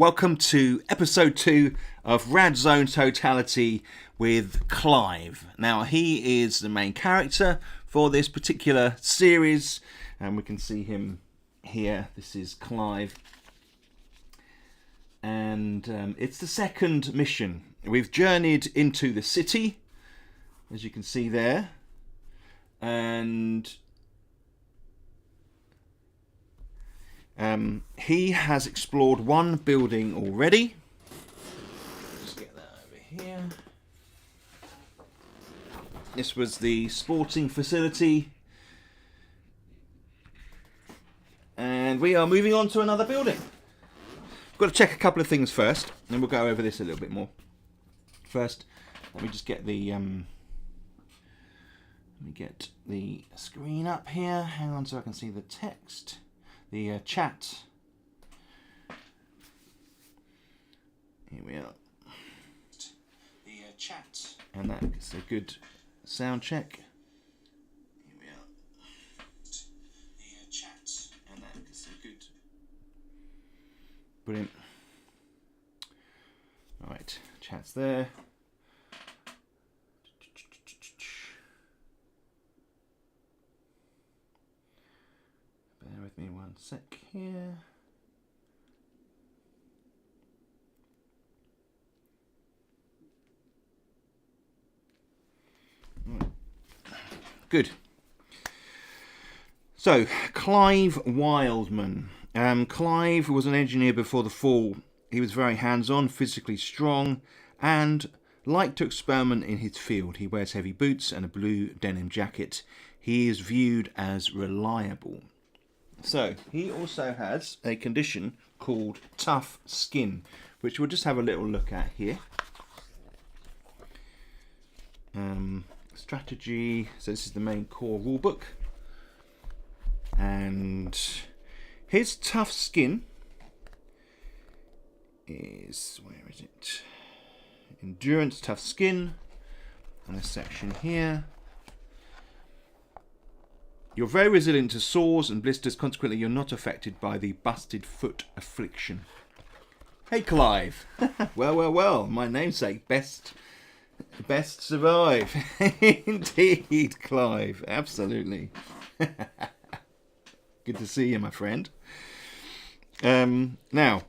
Welcome to episode 2 of Rad Zone Totality with Clive. Now, he is the main character for this particular series, and we can see him here. This is Clive, and it's the second mission. We've journeyed into the city, as you can see there, and he has explored one building already. Let's get that over here. This was the sporting facility. And we are moving on to another building. We've got to check a couple of things first, and then we'll go over this a little bit more. First, let me just get the screen up here. Hang on so I can see the text. The chat. Here we are. The chat. And that's a good sound check. Here we are. The chat. And that's a good. Brilliant. Alright, chat's there. Bear with me one sec here. Good. So, Clive Wildman. Clive was an engineer before the fall. He was very hands-on, physically strong, and liked to experiment in his field. He wears heavy boots and a blue denim jacket. He is viewed as reliable. So, he also has a condition called tough skin, which we'll just have a little look at here. Strategy, so this is the main core rulebook. And his tough skin is, where is it? Endurance, tough skin, and this section here. You're very resilient to sores and blisters, consequently you're not affected by the busted foot affliction. Hey Clive! Well, my namesake, best survive. Indeed, Clive, absolutely. Good to see you, my friend. Now,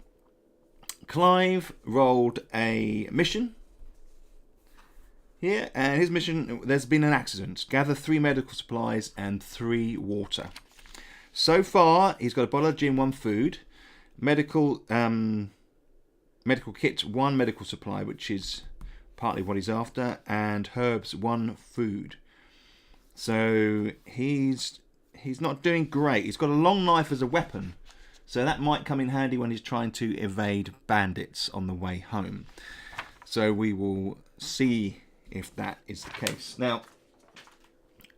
Clive rolled a mission here, and his mission, there's been an accident. Gather 3 medical supplies and 3 water. So far, he's got a bottle of gin, 1 food, medical kit, 1 medical supply, which is partly what he's after, and herbs, 1 food. So he's not doing great. He's got a long knife as a weapon, so that might come in handy when he's trying to evade bandits on the way home. So we will see if that is the case. Now,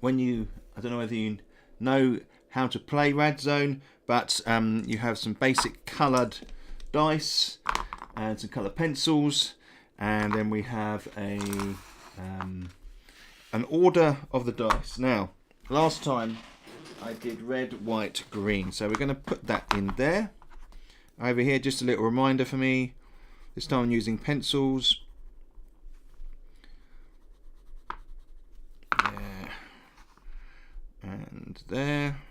I don't know whether you know how to play Rad Zone, but you have some basic coloured dice and some coloured pencils, and then we have an order of the dice. Now, last time I did red, white, green, so we're going to put that in there. Over here, just a little reminder for me. This time I'm using pencils. And there,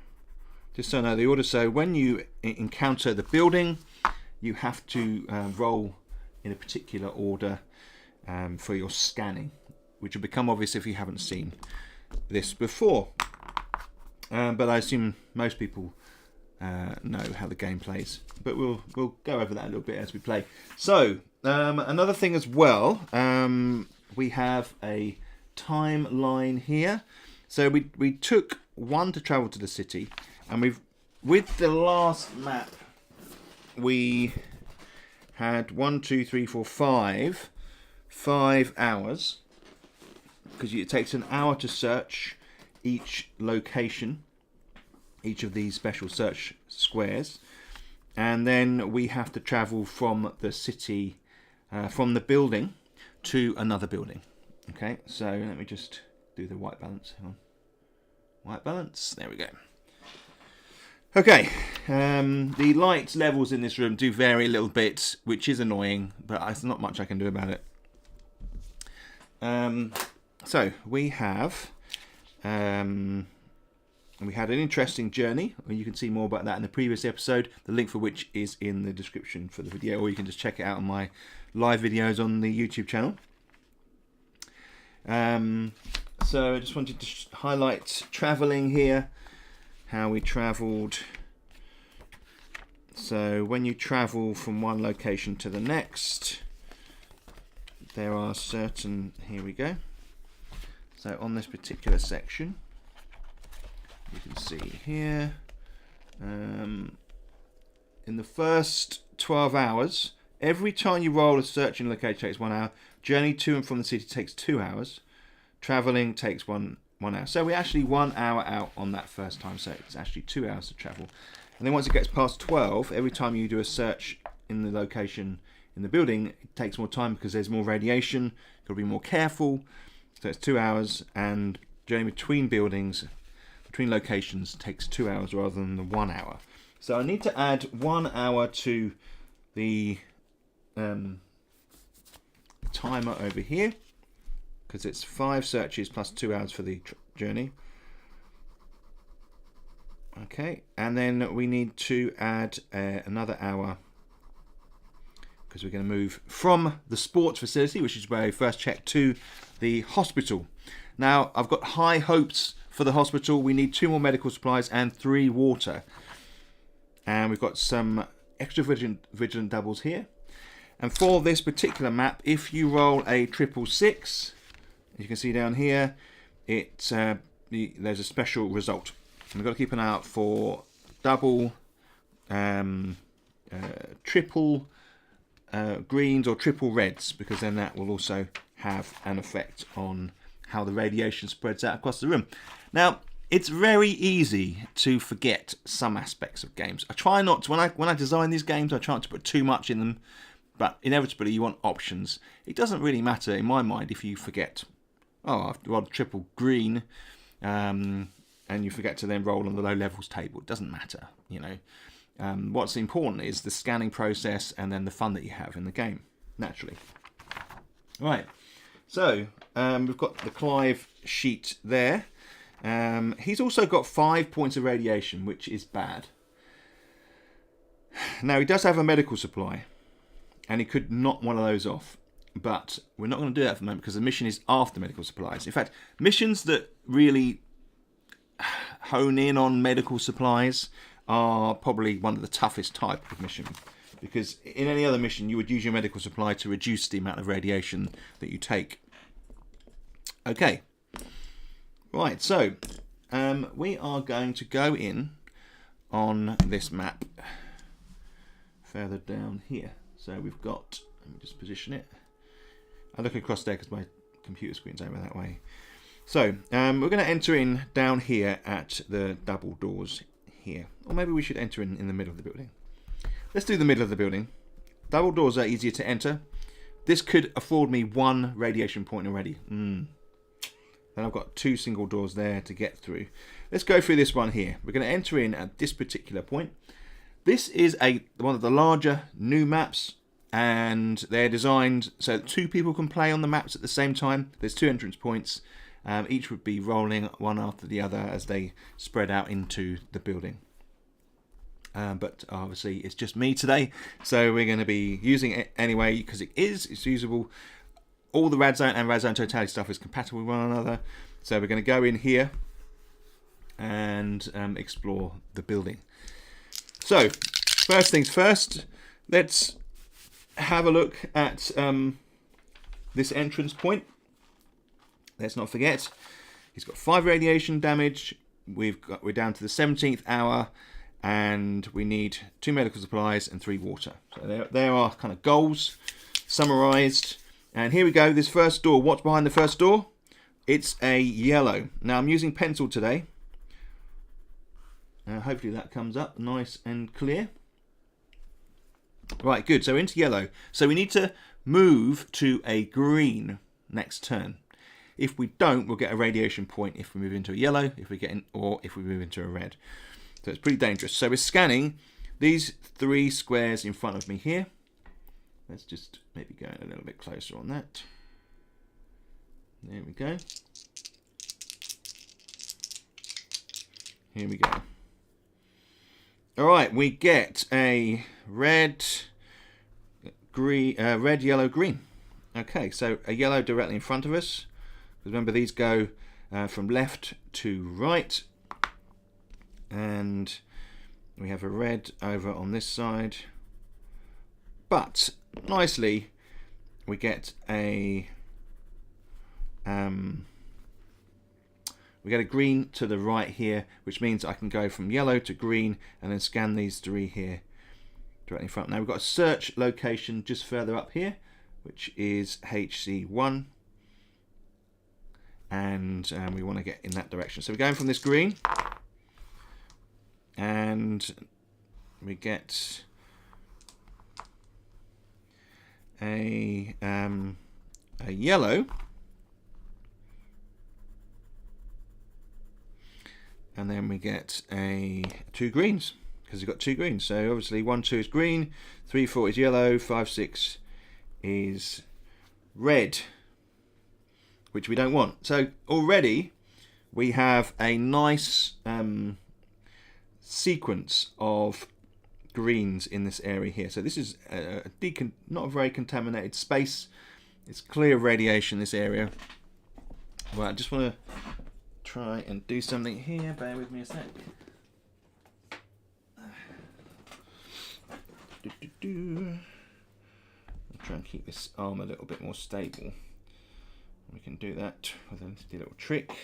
just so I know the order. So when you encounter the building, you have to roll in a particular order for your scanning, which will become obvious if you haven't seen this before. But I assume most people know how the game plays. But we'll go over that a little bit as we play. So another thing as well, we have a timeline here. So we took 1 to travel to the city, and with the last map we had 5 hours, because it takes an hour to search each location, each of these special search squares, and then we have to travel from the city, from the building to another building. Okay, so let me just do the white balance. Hang on. White balance. There we go. Okay, the light levels in this room do vary a little bit, which is annoying, but there's not much I can do about it. So we have we had an interesting journey, and you can see more about that in the previous episode, the link for which is in the description for the video, or you can just check it out on my live videos on the YouTube channel. So I just wanted to highlight travelling here, how we travelled. So when you travel from one location to the next, there are certain, here we go. So on this particular section, you can see here, in the first 12 hours, every time you roll a searching location takes 1 hour, journey to and from the city takes 2 hours, travelling takes one hour. So we're actually 1 hour out on that first time, so it's actually 2 hours to travel. And then once it gets past 12, every time you do a search in the location in the building, it takes more time because there's more radiation, you've got to be more careful. So it's 2 hours, and journey between buildings, between locations, takes 2 hours rather than the 1 hour. So I need to add 1 hour to the timer over here, because it's 5 searches plus 2 hours for the journey. Okay, and then we need to add another hour, because we're going to move from the sports facility, which is where we first checked, to the hospital. Now, I've got high hopes for the hospital. We need 2 more medical supplies and 3 water. And we've got some extra vigilant doubles here. And for this particular map, if you roll a 666, you can see down here, there's a special result. And we've got to keep an eye out for double, triple greens or triple reds, because then that will also have an effect on how the radiation spreads out across the room. Now, it's very easy to forget some aspects of games. I try not to, when I design these games, I try not to put too much in them, but inevitably you want options. It doesn't really matter in my mind if you forget, I've rolled triple green, and you forget to then roll on the low levels table. It doesn't matter, you know. What's important is the scanning process and then the fun that you have in the game, naturally. Right, so we've got the Clive sheet there. He's also got 5 points of radiation, which is bad. Now, he does have a medical supply, and he could knock one of those off. But we're not going to do that for the moment, because the mission is after medical supplies. In fact, missions that really hone in on medical supplies are probably one of the toughest type of mission, because in any other mission you would use your medical supply to reduce the amount of radiation that you take. Okay, right, so we are going to go in on this map further down here. So we've got, let me just position it. I look across there because my computer screen's over that way. So we're going to enter in down here at the double doors here, or maybe we should enter in the middle of the building. Let's do the middle of the building. Double doors are easier to enter. This could afford me 1 radiation point already. Then I've got 2 single doors there to get through. Let's go through this one here. We're going to enter in at this particular point. This is one of the larger new maps, and they're designed so that 2 people can play on the maps at the same time. There's 2 entrance points. Each would be rolling one after the other as they spread out into the building. But obviously it's just me today, so we're going to be using it anyway because it's usable. All the Rad Zone and Rad Zone Totality stuff is compatible with one another. So we're going to go in here and explore the building. So first things first, let's have a look at this entrance point. Let's not forget, he's got 5 radiation damage. We're down to the 17th hour, and we need 2 medical supplies and 3 water. So there are kind of goals summarized. And here we go. This first door. What's behind the first door? It's a yellow. Now I'm using pencil today. Hopefully that comes up nice and clear. Right, good. So into yellow. So we need to move to a green next turn. If we don't, we'll get a radiation point if we move into a yellow, if we move into a red. So it's pretty dangerous. So we're scanning these 3 squares in front of me here. Let's just maybe go a little bit closer on that. There we go. Here we go. All right, we get a red, green, red, yellow, green. Okay, so a yellow directly in front of us. Remember, these go from left to right. And we have a red over on this side. But nicely, we get a green to the right here, which means I can go from yellow to green and then scan these 3 here directly in front. Now we've got a search location just further up here, which is HC1, and we want to get in that direction. So we're going from this green, and we get a yellow, and then we get 2 greens, because we've got 2 greens. So obviously 1, 2 is green, 3, 4 is yellow, 5, 6 is red, which we don't want. So already we have a nice sequence of greens in this area here. So this is not a very contaminated space. It's clear of radiation, this area. Well, I just want to try and do something here. Bear with me a sec. I'll try and keep this arm a little bit more stable. We can do that with a little trick.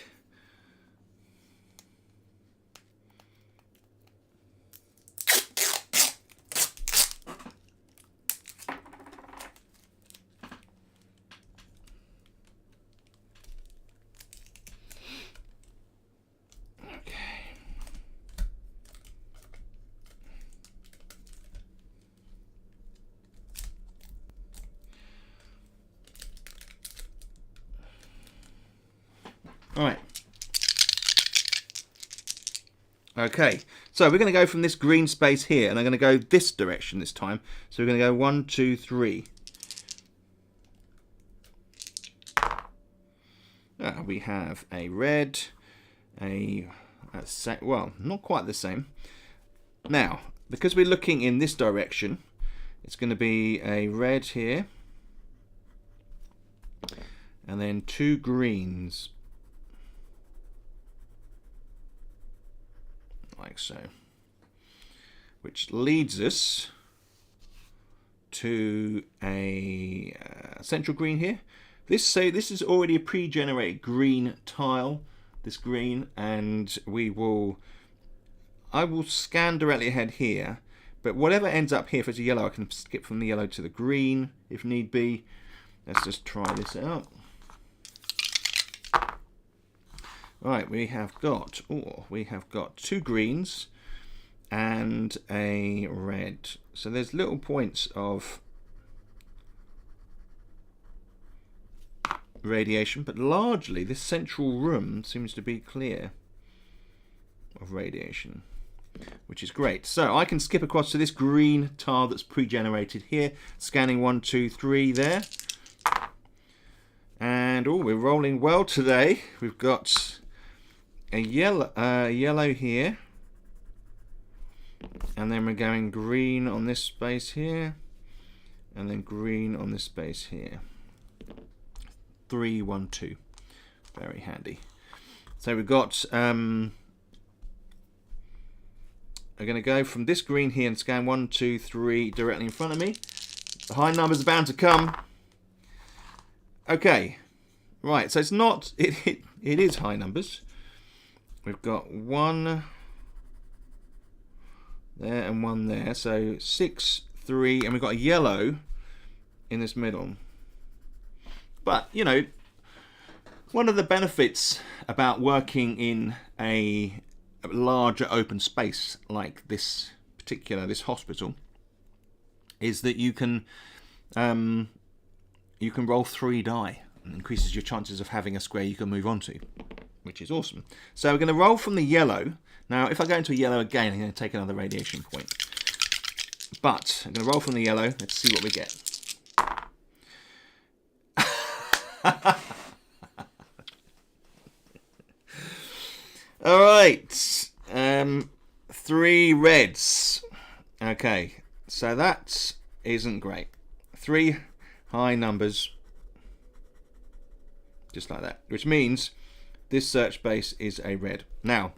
All right. Okay, so we're going to go from this green space here, and I'm going to go this direction this time. So we're going to go 1, 2, 3. We have a red, well, not quite the same. Now, because we're looking in this direction, it's going to be a red here, and then 2 greens. Like so, which leads us to a central green here. This is already a pre-generated green tile, this green, and I will scan directly ahead here, but whatever ends up here, if it's a yellow, I can skip from the yellow to the green if need be. Let's just try this out. Right, we have got 2 greens and a red. So there's little points of radiation, but largely this central room seems to be clear of radiation, which is great. So I can skip across to this green tile that's pre-generated here, scanning 1, 2, 3 there. And we're rolling well today. We've got a yellow here, and then we're going green on this space here, and then green on this space here. 3, 1, 2. Very handy. So we've got I'm going to go from this green here and scan 1, 2, 3 directly in front of me. The high numbers are bound to come. Okay, right, so it's not, it is high numbers. We've got 1 there and 1 there, so 6, 3, and we've got a yellow in this middle. But, you know, one of the benefits about working in a larger open space like this hospital is that you can roll 3 die, and increases your chances of having a square you can move on to, which is awesome. So we're going to roll from the yellow. Now, if I go into a yellow again, I'm going to take another radiation point. But I'm going to roll from the yellow. Let's see what we get. All right. 3 reds. Okay, so that isn't great. 3 high numbers. Just like that. Which means this search space is a red. Now,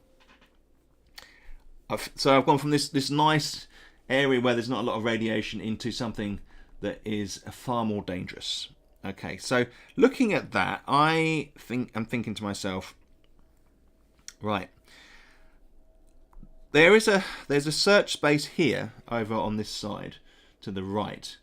I've gone from this nice area where there's not a lot of radiation into something that is far more dangerous. Okay, so looking at that, I'm thinking to myself, right, there's a search space here over on this side to the right.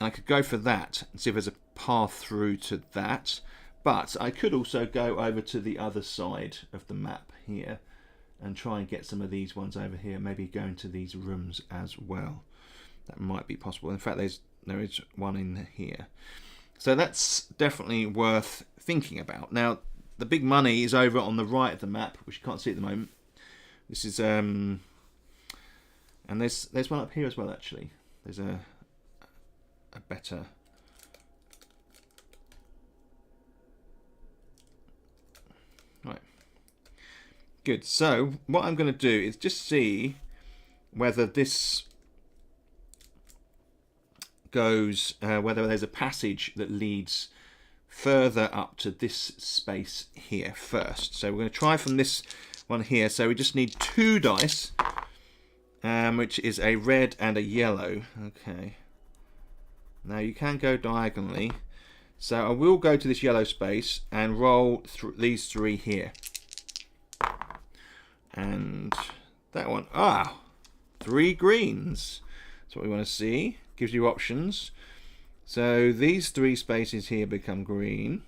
I could go for that and see if there's a path through to that, but I could also go over to the other side of the map here and try and get some of these ones over here, maybe go into these rooms as well. That might be possible. In fact, there is one in here. So that's definitely worth thinking about. Now, the big money is over on the right of the map, which you can't see at the moment. This is and there's one up here as well, actually. There's a better. Right. Good. So what I'm going to do is just see whether this goes, whether there's a passage that leads further up to this space here first. So we're going to try from this one here. So we just need 2 dice, which is a red and a yellow. Okay. Now you can go diagonally. So I will go to this yellow space and roll these 3 here. And that one, 3 greens. That's what we want to see. Gives you options. So these 3 spaces here become green.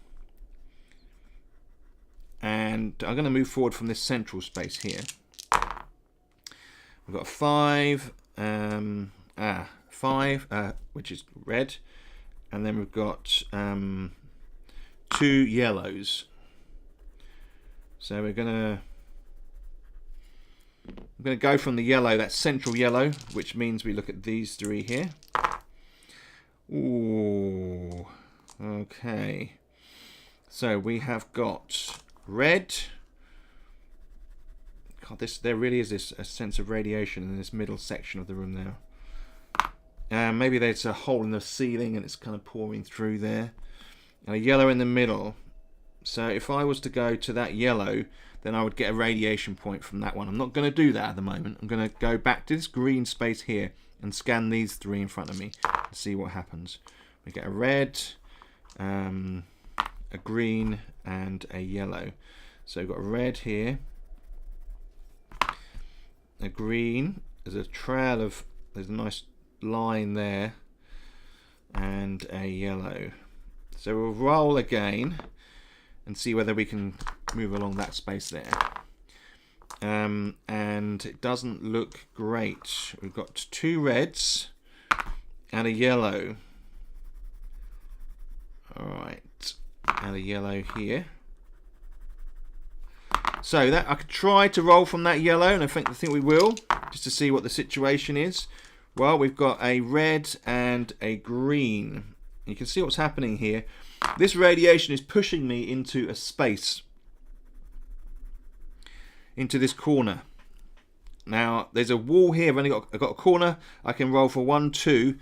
And I'm going to move forward from this central space here. We've got 5, 5, which is red. And then we've got 2 yellows. So I'm going to go from the yellow, that central yellow, which means we look at these 3 here. Ooh, okay. So we have got red. God, there really is a sense of radiation in this middle section of the room now. Maybe there's a hole in the ceiling and it's kind of pouring through there. And a yellow in the middle. So if I was to go to that yellow, then I would get a radiation point from that one. I'm not going to do that at the moment. I'm going to go back to this green space here and scan these 3 in front of me and see what happens. We get a red, a green, and a yellow. So we've got a red here, a green. There's a trail of, there's a nice line there, and a yellow. So we'll roll again and see whether we can move along that space there. And it doesn't look great. We've got 2 reds and a yellow. Alright, and a yellow here. So that I could try to roll from that yellow, and I think we will, just to see what the situation is. Well, we've got a red and a green. You can see what's happening here. This radiation is pushing me into a space, into this corner. Now there's a wall here. I've got a corner. I can roll for 1, 2,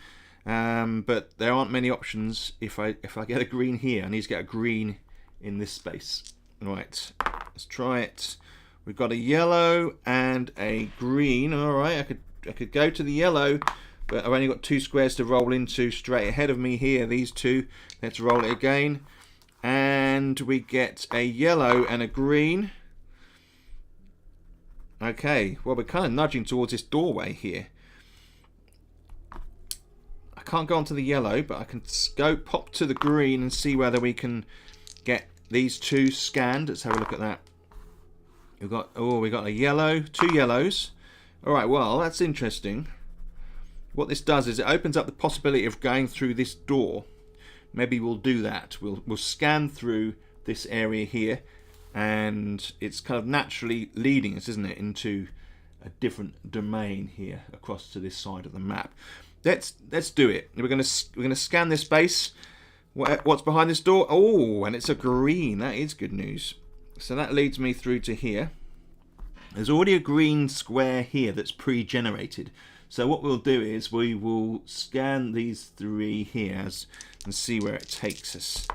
but there aren't many options. If I get a green here, I need to get a green in this space. Right, let's try it. We've got a yellow and a green. All right, I could go to the yellow, but I've only got 2 squares to roll into straight ahead of me here. These 2. Let's roll it again, and we get a yellow and a green. Okay, well, we're kind of nudging towards this doorway here. I can't go onto the yellow, but I can go pop to the green and see whether we can get these 2 scanned. Let's have a look at that. We got a yellow, 2 yellows. All right, well, that's interesting. What this does is it opens up the possibility of going through this door. Maybe we'll do that. We'll scan through this area here, and it's kind of naturally leading us, isn't it, into a different domain here across to this side of the map. Let's do it. We're gonna scan this space. What's behind this door? Oh, and it's a green. That is good news. So that leads me through to here. There's already a green square here that's pre-generated. So what we'll do is we will scan these 3 here and see where it takes us.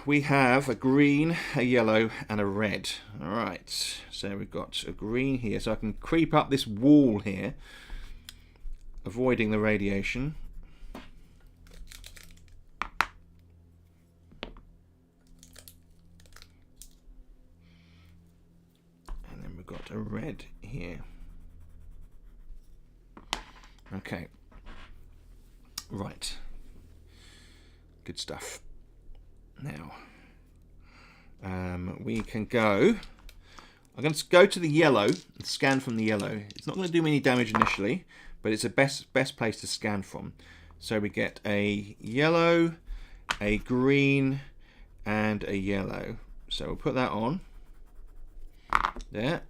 We have a green, a yellow, and a red. All right. So we've got a green here. So I can creep up this wall here, avoiding the radiation. And then we've got a red here. Okay. Right. Good stuff. Now, we can go. I'm going to go to the yellow and scan from the yellow. It's not going to do me any damage initially, but it's the best place to scan from. So we get a yellow, a green, and a yellow. So we'll put that on. There.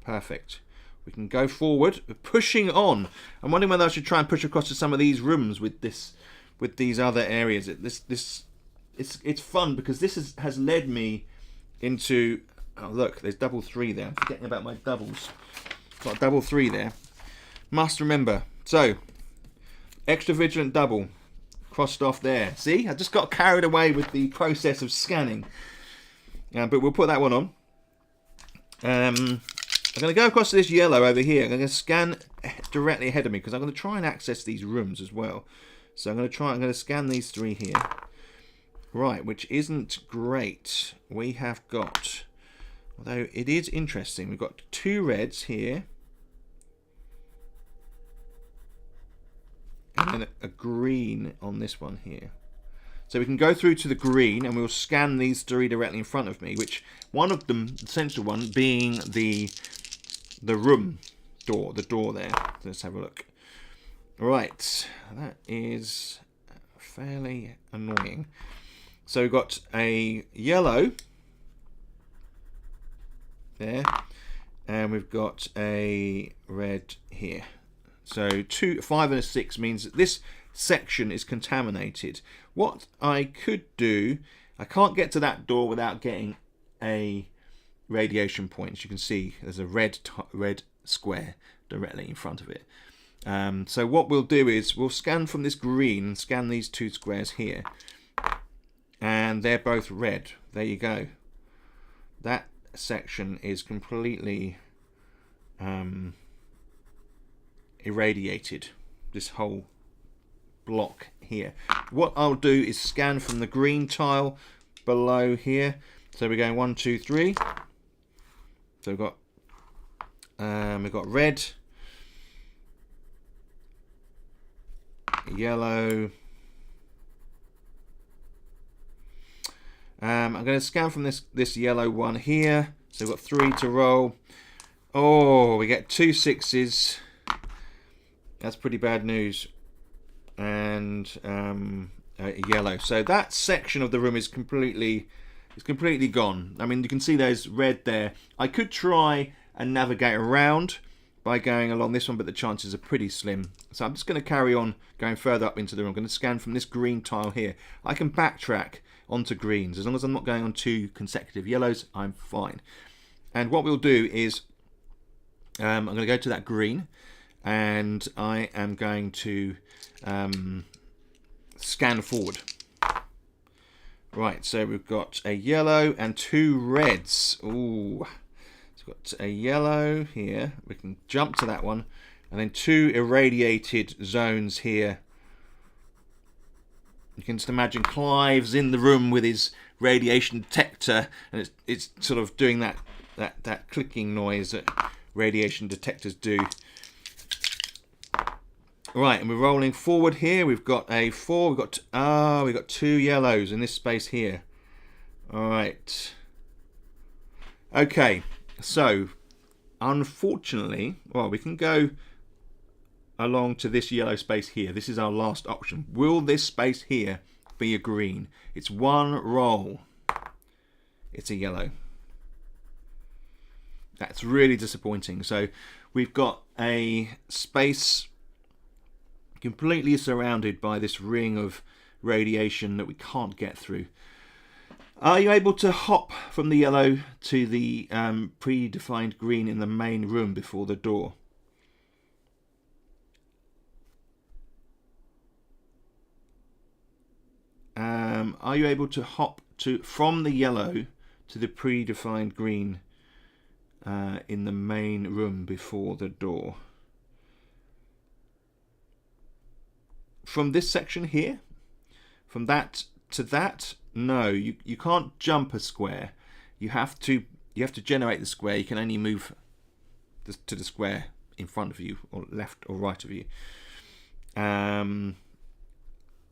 Perfect. We can go forward. We're pushing on. I'm wondering whether I should try and push across to some of these rooms with these other areas. It's fun because this has led me into. Oh look, there's double 3 there. I'm forgetting about my doubles. Got a double 3 there. Must remember. So, extra vigilant double crossed off there. See, I just got carried away with the process of scanning. But we'll put that one on. I'm going to go across to this yellow over here. I'm going to scan directly ahead of me because I'm going to try and access these rooms as well. So I'm going to scan these 3 here. Right, which isn't great. We have got, although it is interesting, we've got 2 reds here. And then a green on this one here. So we can go through to the green and we'll scan these 3 directly in front of me, which one of them, the central one, being the room door, the door there. Let's have a look. Right, that is fairly annoying. So we've got a yellow there, and we've got a red here. So 2, 5, and a 6 means that this section is contaminated. What I could do, I can't get to that door without getting a radiation point. As you can see, there's a red square directly in front of it. So what we'll do is we'll scan from this green, scan these 2 squares here, and they're both red. There you go. That section is completely irradiated, this whole block here. What I'll do is scan from the green tile below here. So we're going 1, 2, 3. So we've got red, yellow. I'm going to scan from this yellow one here. So we've got 3 to roll. Oh, we get 2 6s. That's pretty bad news. And yellow. So that section of the room is completely gone. I mean, you can see there's red there. I could try and navigate around by going along this one, but the chances are pretty slim. So I'm just going to carry on going further up into the room. I'm going to scan from this green tile here. I can backtrack onto greens. As long as I'm not going on 2 consecutive yellows, I'm fine. And what we'll do is I'm going to go to that green, and I am going to scan forward. Right, so we've got a yellow and 2 reds. Ooh, so we've got a yellow here. We can jump to that one, and then 2 irradiated zones here. You can just imagine Clive's in the room with his radiation detector, and it's sort of doing that clicking noise that radiation detectors do. Right, and we're rolling forward here. We've got a 4. We've got 2 yellows in this space here. All right. Okay, so unfortunately, well, we can go along to this yellow space here. This is our last option. Will this space here be a green. It's one roll. It's a yellow. That's really disappointing. So we've got a space completely surrounded by this ring of radiation that we can't get through. Are you able to hop from the yellow to the predefined green in the main room before the door? Are you able to hop from the yellow to the predefined green in the main room before the door? From this section here, from that to that, no, you can't jump a square. You have to generate the square. You can only move to the square in front of you, or left or right of you.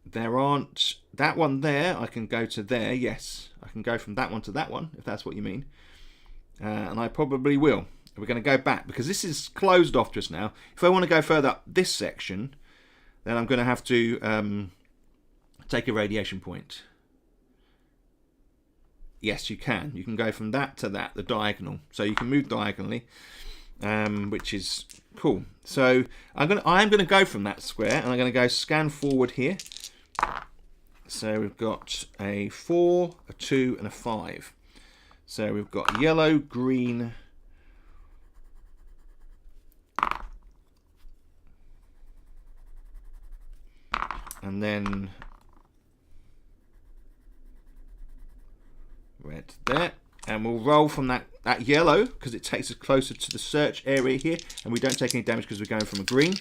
There aren't that one there. I can go to there. Yes, I can go from that one to that one, if that's what you mean. And I probably will. We're going to go back because this is closed off just now. If I want to go further up this section, then I'm going to have to take a radiation point. Yes, you can. You can go from that to that, the diagonal. So you can move diagonally, which is cool. So I'm going to go from that square, and I'm going to go scan forward here. So we've got a 4, a 2, and a 5. So we've got yellow, green, and then red there. And we'll roll from that yellow because it takes us closer to the search area here, and we don't take any damage because we're going from a green.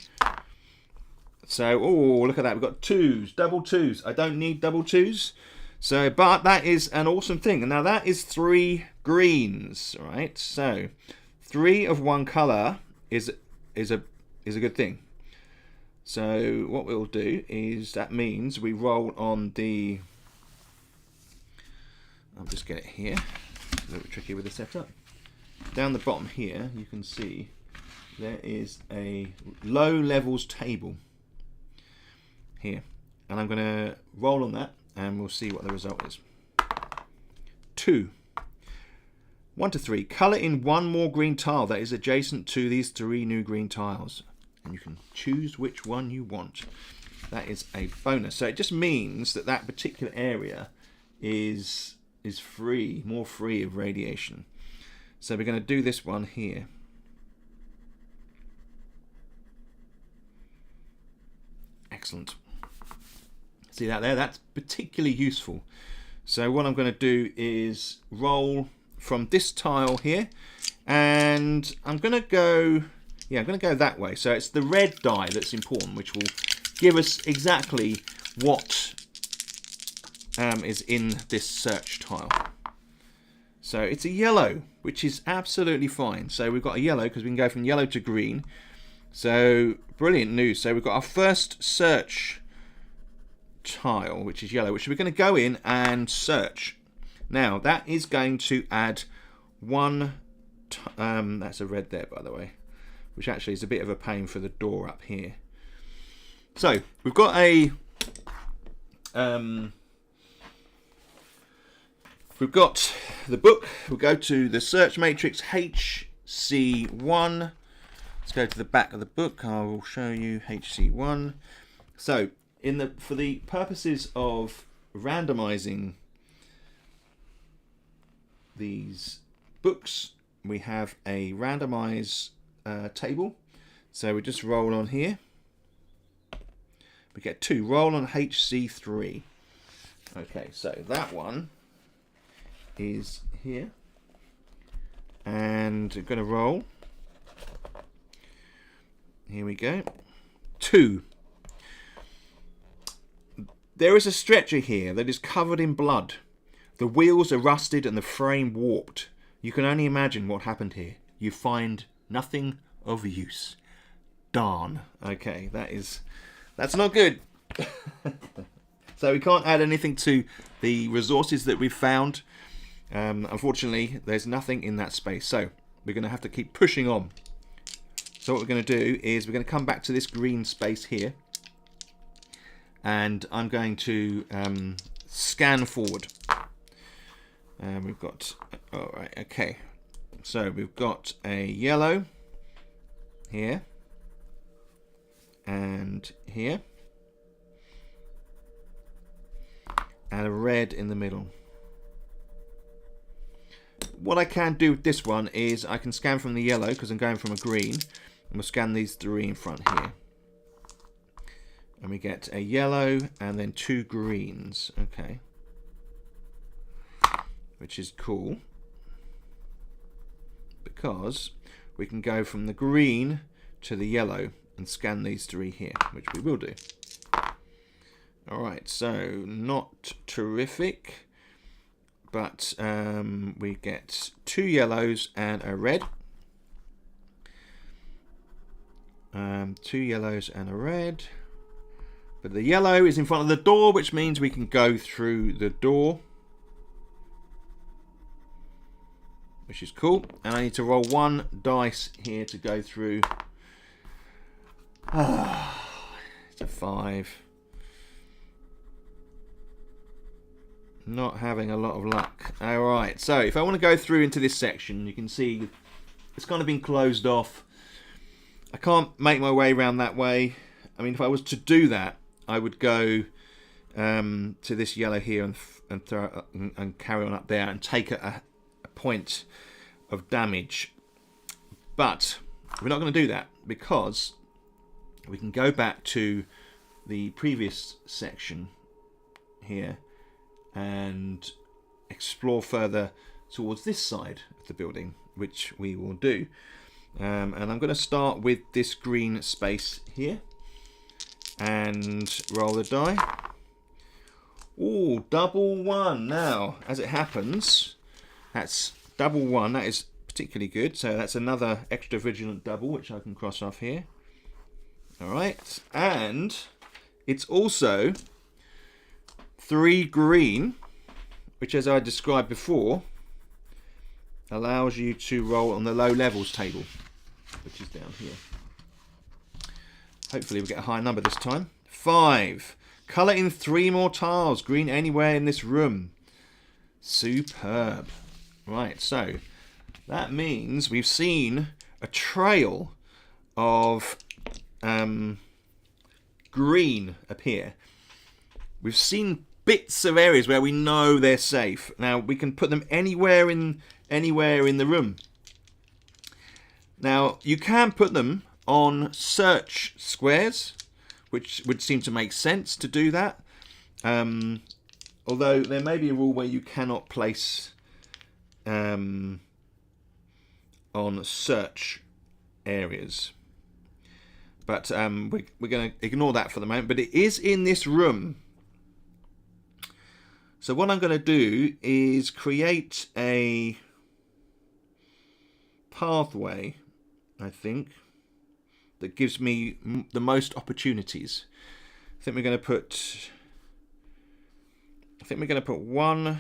So, oh, look at that. We've got 2s, double 2s. I don't need double 2s. So, but that is an awesome thing. And now that is 3 greens, right? So, 3 of one color is a good thing. So, what we'll do is that means we roll on the. I'll just get it here. A little bit tricky with the setup. Down the bottom here, you can see there is a low levels table here, and I'm going to roll on that, and we'll see what the result is. 2. 1 to 3. Color in one more green tile that is adjacent to these 3 new green tiles, and you can choose which one you want. That is a bonus. So it just means that that particular area is free, more free of radiation. So we're going to do this one here. Excellent. See that there? That's particularly useful. So what I'm going to do is roll from this tile here, and I'm going to go, I'm going to go that way. So it's the red die that's important, which will give us exactly what is in this search tile. So it's a yellow, which is absolutely fine. So we've got a yellow because we can go from yellow to green. So brilliant news. So we've got our first search tile, which is yellow, which we're going to go in and search. Now that is going to add 1 that's a red there, by the way, which actually is a bit of a pain for the door up here. So we've got a we've got the book. We'll go to the search matrix HC1. Let's go to the back of the book. I will show you HC1. So for the purposes of randomizing these books, we have a randomize table. So we just roll on here. We get 2. Roll on HC3. Okay, so that one is here. And we're going to roll. Here we go. 2. There is a stretcher here that is covered in blood. The wheels are rusted and the frame warped. You can only imagine what happened here. You find nothing of use. Darn. Okay, that's not good. So we can't add anything to the resources that we've found. Unfortunately, there's nothing in that space. So we're going to have to keep pushing on. So what we're going to do is we're going to come back to this green space here. and I'm going to scan forward. We've got, all right, okay. So we've got a yellow here and here, and a red in the middle. What I can do with this one is I can scan from the yellow because I'm going from a green, and we'll scan these three in front here. And we get a yellow and then two greens, okay. Which is cool, because we can go from the green to the yellow and scan these three here, which we will do. Alright, so not terrific, but we get two yellows and a red. Two yellows and a red. But the yellow is in front of the door, which means we can go through the door, which is cool. And I need to roll one dice here to go through. It's a 5. Not having a lot of luck. Alright, so if I want to go through into this section, you can see it's kind of been closed off. I can't make my way around that way. I mean, if I was to do that, I would go to this yellow here and throw and carry on up there and take a point of damage. But we're not going to do that, because we can go back to the previous section here and explore further towards this side of the building, which we will do. And I'm going to start with this green space here and roll the die. Ooh, double 1. Now, as it happens, that's double 1. That is particularly good. So that's another extra vigilant double, which I can cross off here. Alright, and it's also 3 green, which, as I described before, allows you to roll on the low levels table, which is down here. Hopefully we get a high number this time. 5. Colour in 3 more tiles. Green anywhere in this room. Superb. Right, so that means we've seen a trail of green appear. We've seen bits of areas where we know they're safe. Now we can put them anywhere in the room. Now you can put them on search squares, which would seem to make sense to do that. Although there may be a rule where you cannot place on search areas. But we're going to ignore that for the moment. But it is in this room. So what I'm going to do is create a pathway, I think, that gives me the most opportunities. I think we're going to put one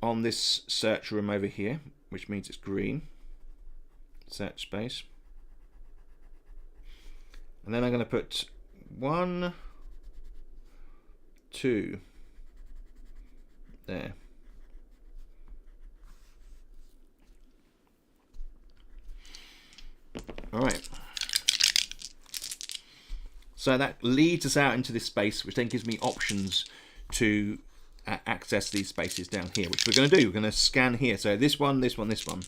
on this search room over here, which means it's green. Search space. And then I'm going to put 1, 2 there. Alright. So that leads us out into this space, which then gives me options to access these spaces down here, which we're going to do. We're going to scan here. So this one, this one, this one.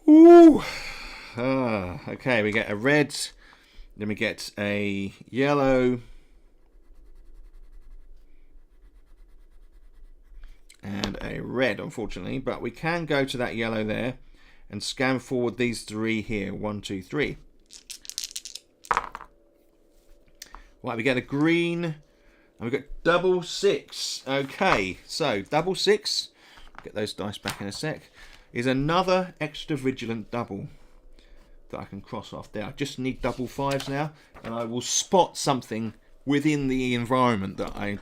Ooh. Okay, we get a red, then we get a yellow, and a red, unfortunately, but we can go to that yellow there and scan forward these 3 here. 1, 2, 3. Right, we get a green, and we get double 6. Okay, so double 6, get those dice back in a sec, is another extra vigilant double that I can cross off there. I just need double 5s now, and I will spot something within the environment that I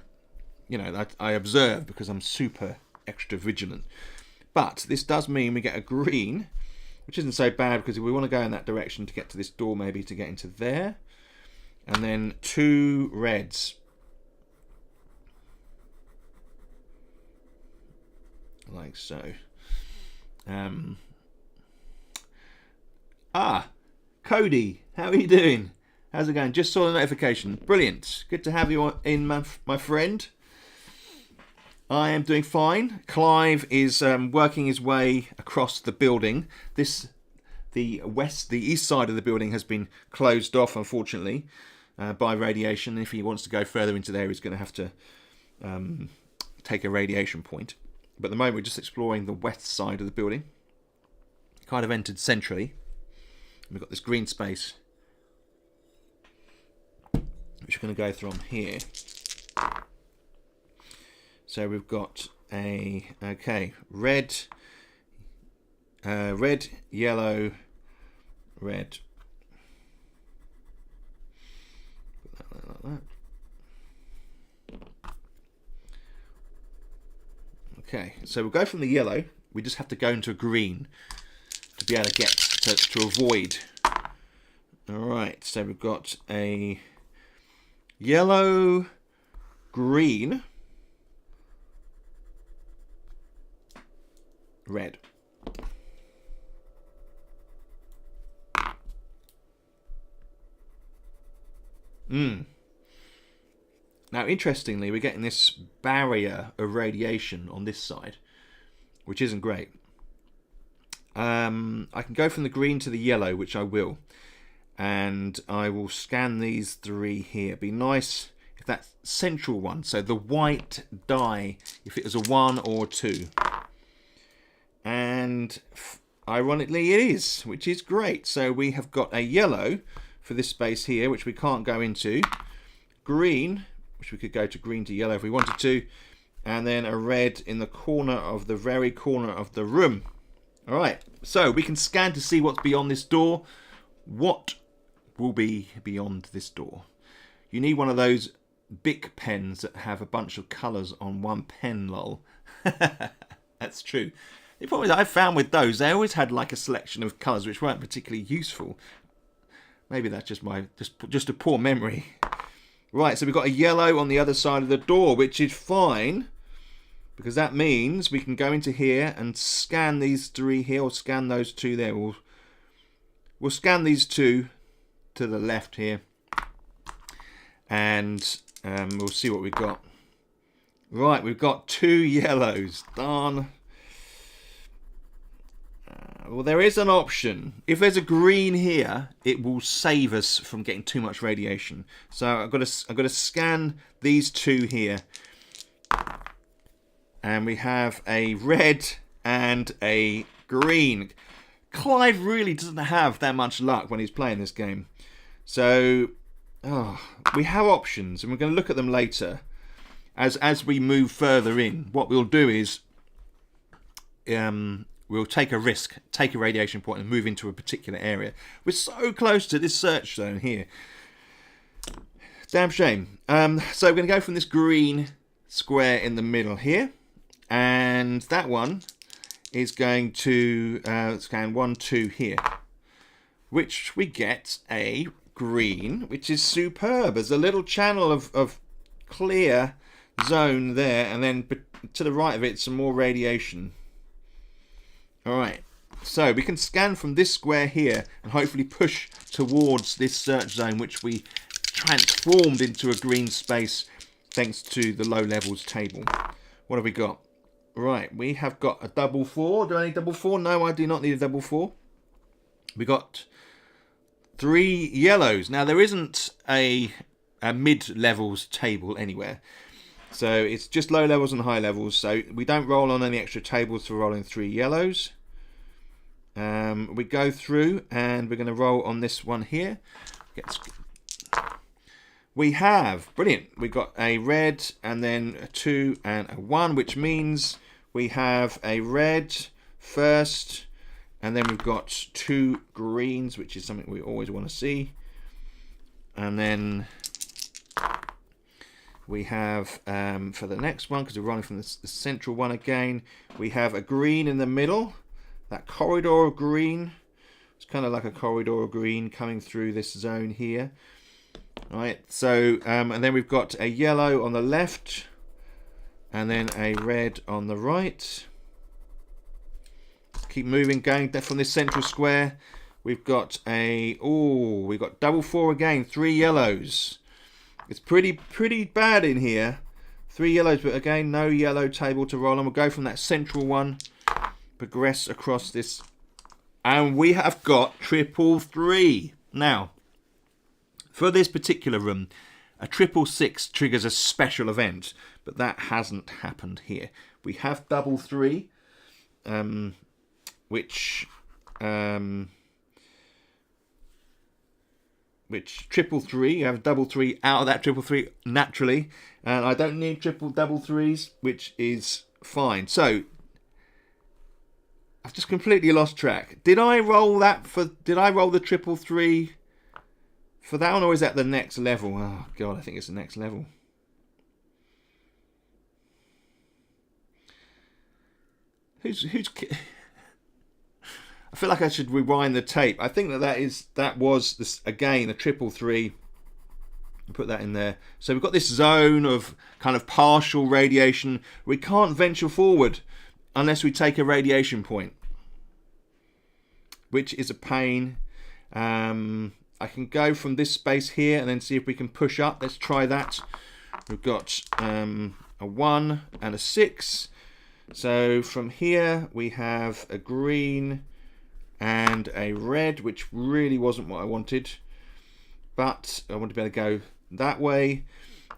observe, because I'm super extra vigilant. But this does mean we get a green, which isn't so bad, because if we want to go in that direction to get to this door, maybe to get into there, and then 2 reds. Like so. Cody, how are you doing? How's it going? Just saw the notification. Brilliant. Good to have you in, my friend. I am doing fine. Clive is working his way across the building. The east side of the building has been closed off, unfortunately, by radiation. If he wants to go further into there, he's going to have to take a radiation point. But at the moment, we're just exploring the west side of the building. Kind of entered centrally. We've got this green space, which we're going to go through on here. So we've got red, yellow, red. Put that like that. Okay, so we'll go from the yellow. We just have to go into a green to be able to get to avoid. Alright, so we've got a yellow, green, red. Now, interestingly, we're getting this barrier of radiation on this side, which isn't great. I can go from the green to the yellow, which I will. And I will scan these 3 here. It'd be nice if that central one, so the white die, if it was a 1 or 2. And ironically it is, which is great. So we have got a yellow for this space here, which we can't go into. Green, which we could go to green to yellow if we wanted to. And then a red in the corner of the very corner of the room. Alright, so we can scan to see what's beyond this door. What will be beyond this door? You need one of those Bic pens that have a bunch of colours on one pen, lol. That's true. The problem is I found with those, they always had like a selection of colours which weren't particularly useful. Maybe that's just my just a poor memory. Right, so we've got a yellow on the other side of the door, which is fine, because that means we can go into here and scan these 3 here, or scan those 2 there. We'll scan these 2 to the left here, and we'll see what we've got. Right, we've got 2 yellows. Darn. Well, there is an option. If there's a green here, it will save us from getting too much radiation. So I've got to scan these 2 here, and we have a red and a green. Clive really doesn't have that much luck when he's playing this game. So we have options, and we're going to look at them later as we move further in. What we'll do is we'll take a risk, take a radiation point, and move into a particular area. We're so close to this search zone here. Damn shame. So we're going to go from this green square in the middle here, and that one is going to scan 1, 2 here, which we get a green, which is superb. There's a little channel of clear zone there, and then to the right of it, some more radiation. Alright, so we can scan from this square here and hopefully push towards this search zone, which we transformed into a green space thanks to the low levels table. What have we got? Right, we have got a double 4. Do I need double 4? No, I do not need a double 4. We got 3 yellows. Now, there isn't a mid-levels table anywhere. So it's just low levels and high levels. So we don't roll on any extra tables for rolling 3 yellows. We go through and we're going to roll on this one here. We have, brilliant, we've got a red and then a 2 and a 1, which means we have a red first, and then we've got 2 greens, which is something we always want to see. And then we have, for the next one, because we're running from the central one again, we have a green in the middle, that corridor of green. It's kind of like a corridor of green coming through this zone here. Right, so and then we've got a yellow on the left, and then a red on the right. Keep moving, going from this central square. We've got we've got double 4 again, 3 yellows. It's pretty bad in here. 3 yellows, but again, no yellow table to roll on. We'll go from that central one, progress across this, and we have got triple 3. Now, for this particular room, a triple 6 triggers a special event, but that hasn't happened here. We have double 3, which triple 3, you have double 3 out of that triple 3 naturally, and I don't need double 3s, which is fine. So I've just completely lost track. Did I roll the triple 3 for that one, or is that the next level? Oh god, I think it's the next level. Who's I feel like I should rewind the tape. I think that was this again, a triple 3. Put that in there. So we've got this zone of kind of partial radiation. We can't venture forward unless we take a radiation point, which is a pain. I can go from this space here and then see if we can push up. Let's try that. We've got a 1 and a 6. So from here we have a green and a red, which really wasn't what I wanted, but I want to be able to go that way.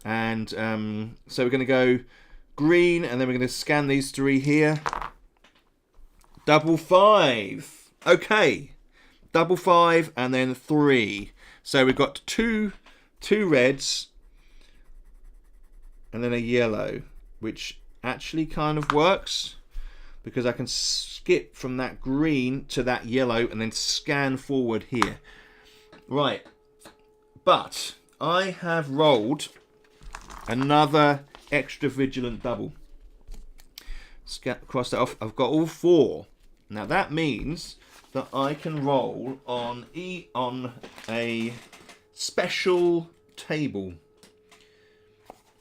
And so we're going to go green, and then we're going to scan these 3 here. Double 5. Okay, double 5 and then 3. So we've got two reds and then a yellow, which actually kind of works, because I can skip from that green to that yellow and then scan forward here. Right, but I have rolled another extra vigilant double. Cross that off. I've got all 4. Now that means that I can roll on a special table,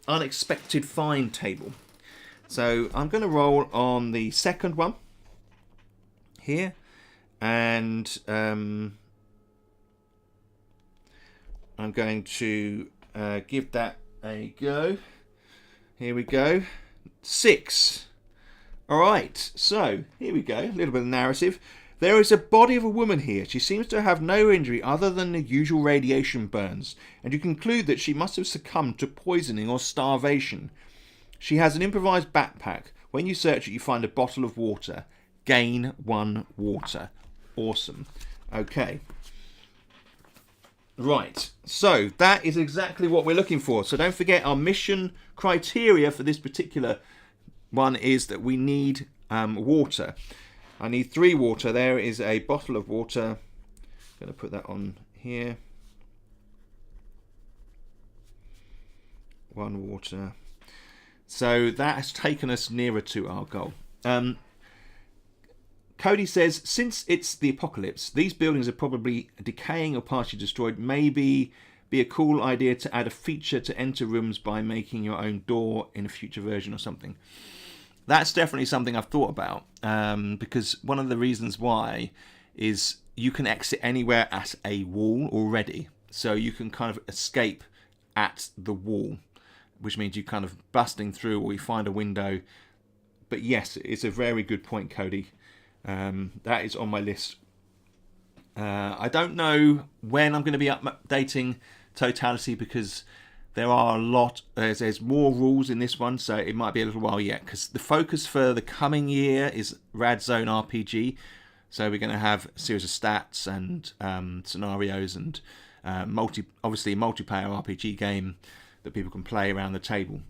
unexpected find table. So I'm going to roll on the second one here, and I'm going to give that a go. Here we go. 6. All right, so here we go. A little bit of narrative. There is a body of a woman here. She seems to have no injury other than the usual radiation burns, and you conclude that she must have succumbed to poisoning or starvation. She has an improvised backpack. When you search it, you find a bottle of water. Gain 1 water. Awesome. Okay. Right. So that is exactly what we're looking for. So don't forget, our mission criteria for this particular one is that we need water. I need 3 water. There is a bottle of water. I'm going to put that on here. 1 water. So that has taken us nearer to our goal. Cody says, since it's the apocalypse, these buildings are probably decaying or partially destroyed. Maybe be a cool idea to add a feature to enter rooms by making your own door in a future version or something. That's definitely something I've thought about, because one of the reasons why is you can exit anywhere at a wall already. So you can kind of escape at the wall, which means you kind of busting through or you find a window. But yes, it's a very good point, Cody. That is on my list. I don't know when I'm going to be updating Totality, because there are a lot. There's more rules in this one, so it might be a little while yet, because the focus for the coming year is Rad Zone RPG. So we're going to have a series of stats and scenarios and obviously a multiplayer RPG game that people can play around the table.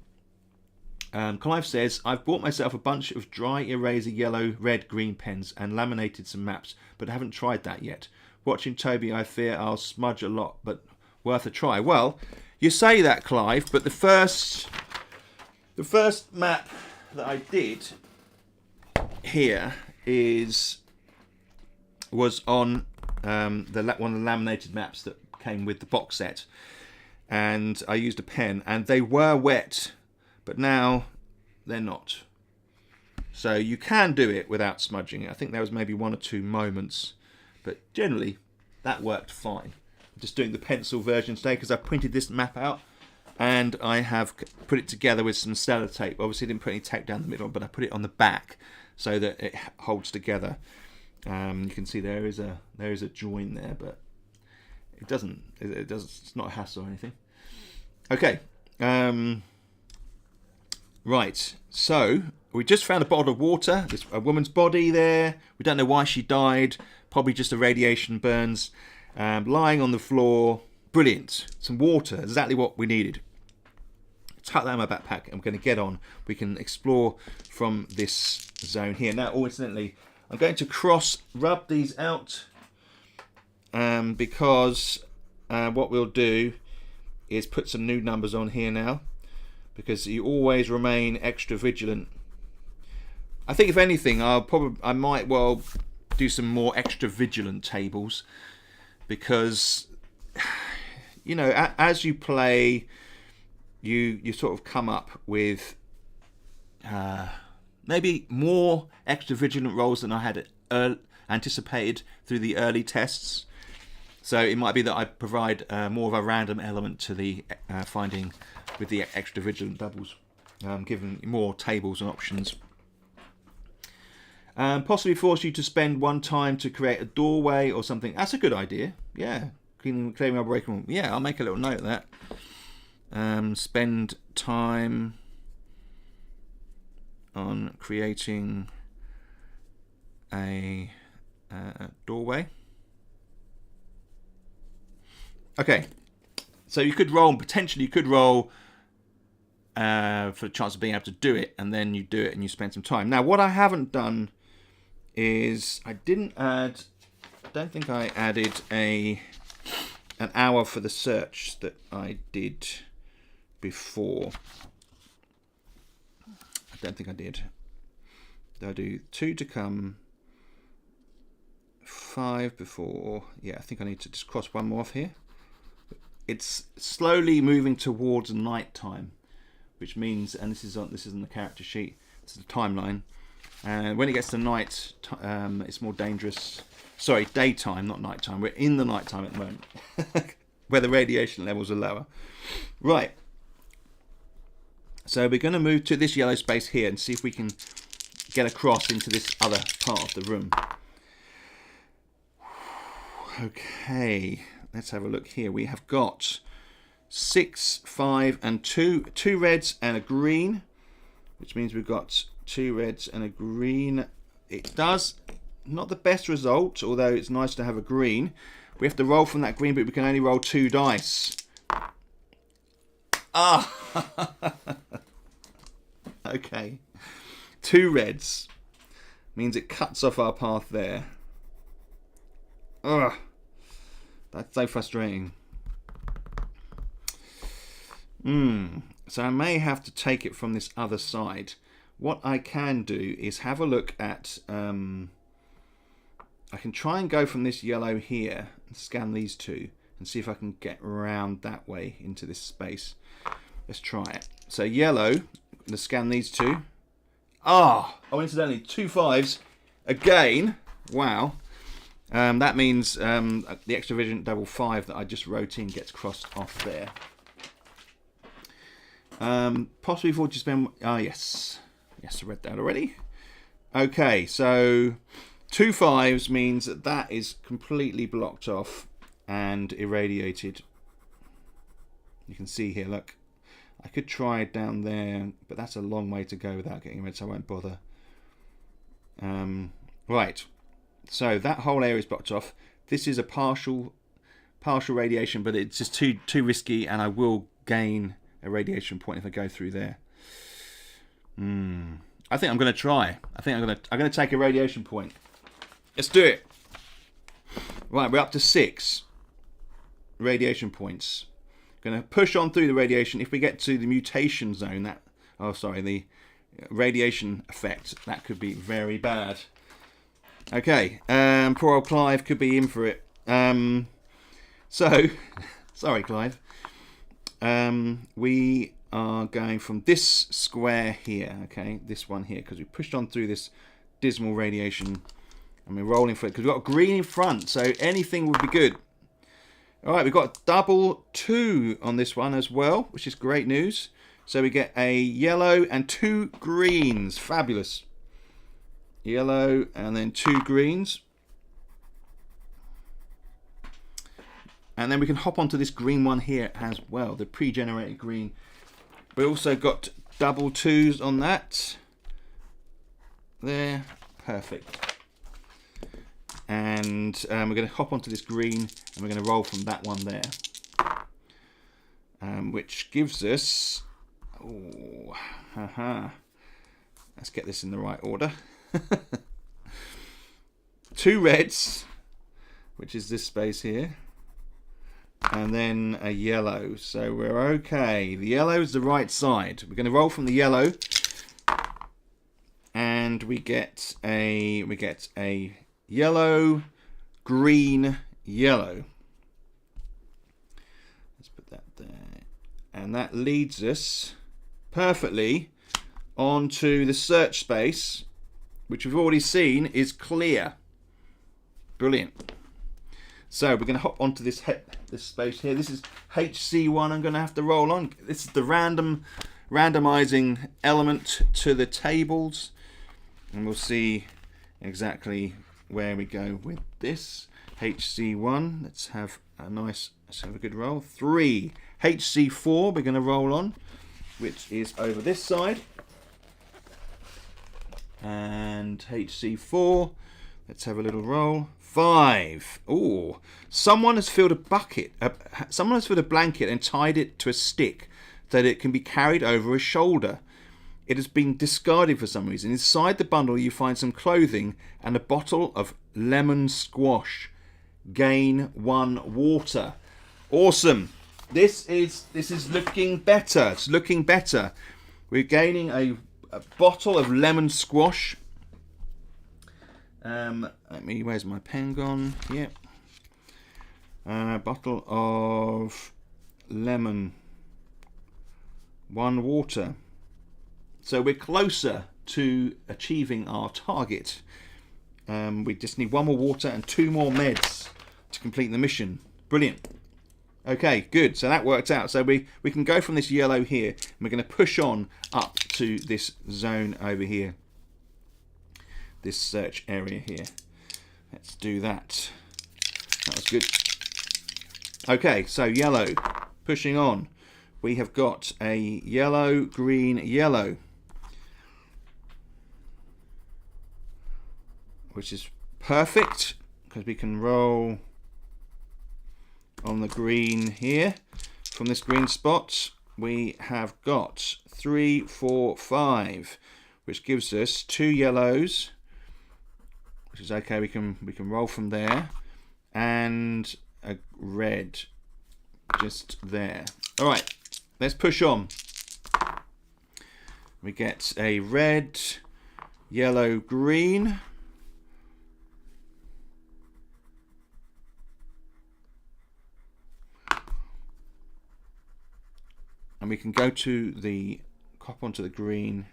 Clive says, I've bought myself a bunch of dry eraser yellow, red, green pens and laminated some maps, but I haven't tried that yet. Watching Toby, I fear I'll smudge a lot, but worth a try. Well, you say that, Clive, but the first map that I did here was on one of the laminated maps that came with the box set. and I used a pen, and they were wet, but now they're not. So you can do it without smudging it. I think there was maybe 1 or 2 moments, but generally that worked fine. I'm just doing the pencil version today because I printed this map out and I have put it together with some sellotape. Obviously I didn't put any tape down the middle, but I put it on the back so that it holds together. You can see there is a join there, but it doesn't. It's not a hassle or anything. Okay. Right. So we just found a bottle of water. There's a woman's body there. We don't know why she died. Probably just the radiation burns. Lying on the floor. Brilliant. Some water. Exactly what we needed. Tuck that in my backpack. I'm going to get on. We can explore from this zone here. Now, incidentally, I'm going to rub these out because what we'll do is put some new numbers on here now, because you always remain extra vigilant. I think if anything, I might well do some more extra vigilant tables, because you know, as you play, you sort of come up with maybe more extra vigilant rolls than I had anticipated through the early tests. So it might be that I provide more of a random element to the finding with the extra vigilant doubles, giving more tables and options. Possibly force you to spend 1 time to create a doorway or something. That's a good idea. Yeah, clearing our breaking room. Yeah, I'll make a little note of that. Spend time on creating a doorway. Okay, so you could roll, potentially you could roll for the chance of being able to do it, and then you do it and you spend some time. Now, what I haven't done is I don't think I added an hour for the search that I did before. I don't think I did. Did I do 2 to come, 5 before? Yeah, I think I need to just cross 1 more off here. It's slowly moving towards night time, which means, and this is on the character sheet, this is the timeline, and when it gets to night, it's more dangerous. Sorry, daytime, not nighttime. We're in the nighttime at the moment, where the radiation levels are lower. Right. So we're going to move to this yellow space here and see if we can get across into this other part of the room. Okay, let's have a look here. We have got 6, 5, and 2 reds and a green, which means we've got 2 reds and a green. It does not the best result, although it's nice to have a green. We have to roll from that green, but we can only roll 2 dice. Ah! Okay. 2 reds means it cuts off our path there. Ugh. That's so frustrating. So I may have to take it from this other side. What I can do is have a look at... I can try and go from this yellow here and scan these 2 and see if I can get around that way into this space. Let's try it. So yellow, I'm going to scan these 2. Oh, incidentally, 2 5s again. Wow. That means the extra vigilant double 5 that I just wrote in gets crossed off there. Possibly for to spend... yes. Yes, I read that already. Okay, so 2 5s means that is completely blocked off and irradiated. You can see here, look. I could try it down there, but that's a long way to go without getting red, so I won't bother. Right, so that whole area is blocked off. This is a partial radiation, but it's just too risky, and I will gain a radiation point if I go through there. I think I'm going to try. I'm going to take a radiation point. Let's do it. Right, we're up to 6 radiation points. Going to push on through the radiation. If we get to the mutation zone, the radiation effect, that could be very bad. Okay, poor old Clive could be in for it. So, sorry, Clive. we are going from this square here, okay, this one here, because we pushed on through this dismal radiation and we're rolling for it because we've got green in front, so anything would be good. All right, we've got double 2 on this one as well, which is great news. So we get a yellow and 2 greens. Fabulous. Yellow and then 2 greens. And then we can hop onto this green one here as well, the pre-generated green. We also got double 2s on that. There, perfect. And we're going to hop onto this green and we're going to roll from that one there. Which gives us... Oh, haha. Let's get this in the right order. 2 reds, which is this space here. And then a yellow. So we're okay. The yellow is the right side. We're going to roll from the yellow. And we get a yellow, green, yellow. Let's put that there. And that leads us perfectly onto the search space, which we've already seen is clear. Brilliant. So we're going to hop onto this space here. This is HC1. I'm going to have to roll on. This is the randomizing element to the tables. And we'll see exactly where we go with this. HC1. Let's have a good roll. 3. HC4 we're going to roll on, which is over this side. And HC4. Let's have a little roll. 5. Oh, someone has filled a bucket. Someone has filled a blanket and tied it to a stick so that it can be carried over a shoulder. It has been discarded for some reason. Inside the bundle, you find some clothing and a bottle of lemon squash. Gain 1 water. Awesome. This is looking better. It's looking better. We're gaining a bottle of lemon squash. Where's my pen gone? Yep. Bottle of lemon. 1 water. So we're closer to achieving our target. We just need 1 more water and 2 more meds to complete the mission. Brilliant. Okay, good. So that worked out. So we can go from this yellow here, and we're going to push on up to this zone over here. This search area here. Let's do that. That was good. Okay, so yellow. Pushing on. We have got a yellow, green, yellow. Which is perfect, because we can roll on the green here. From this green spot, we have got 3, 4, 5, which gives us 2 yellows, which is okay. We can roll from there, and a red just there. All right, let's push on. We get a red, yellow, green. And we can go to the hop onto the green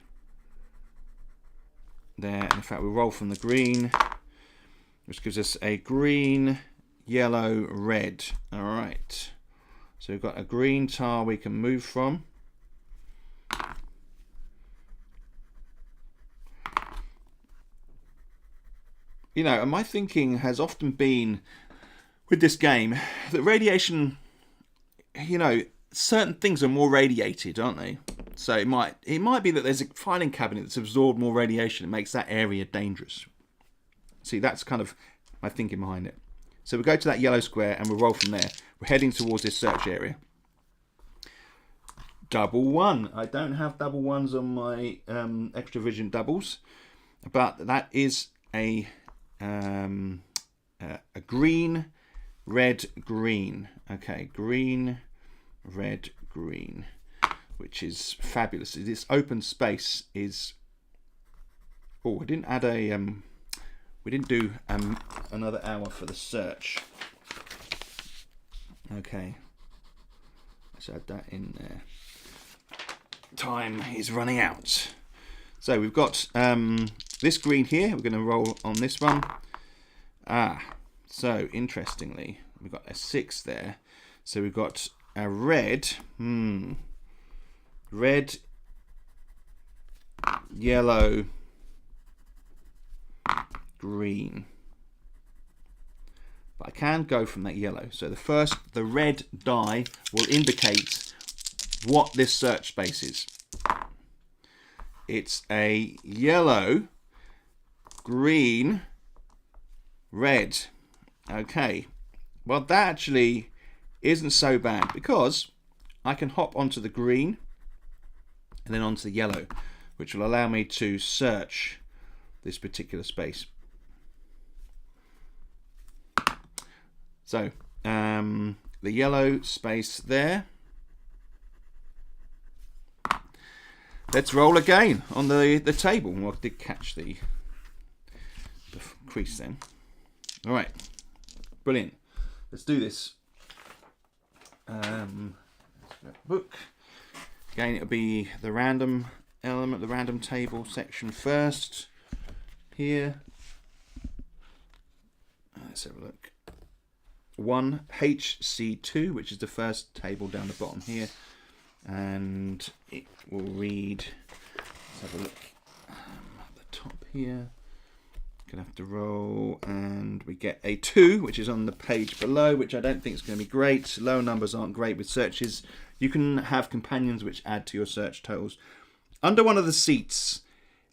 there. And in fact, we roll from the green, which gives us a green, yellow, red. All right. So we've got a green tile we can move from. You know, and my thinking has often been with this game that radiation, you know, certain things are more radiated, aren't they? So it might be that there's a filing cabinet that's absorbed more radiation. It makes that area dangerous. See, that's kind of my thinking behind it. So we go to that yellow square and we'll roll from there. We're heading towards this search area. Double 1. I don't have double 1s on my extra vision doubles, but that is a green, red, green. Okay, green, red, green, which is fabulous. This open space is... Oh, I didn't add a... we didn't do another hour for the search. Okay. Let's add that in there. Time is running out. So we've got this green here. We're going to roll on this one. So interestingly, we've got a 6 there. So we've got a red. Red, yellow, green. But I can go from that yellow. So the red die will indicate what this search space is. It's a yellow, green, red. Okay. Well, that actually isn't so bad because I can hop onto the green and then onto the yellow, which will allow me to search this particular space. So, the yellow space there. Let's roll again on the table. Well, I did catch the crease then. All right, brilliant. Let's do this. Book. Again, it'll be the random element, the random table section first. Here. Let's have a look. 1HC2, which is the first table down the bottom here. And it will read, let's have a look at the top here. Gonna have to roll, and we get a 2, which is on the page below, which I don't think is going to be great. Lower numbers aren't great with searches. You can have companions which add to your search totals. Under one of the seats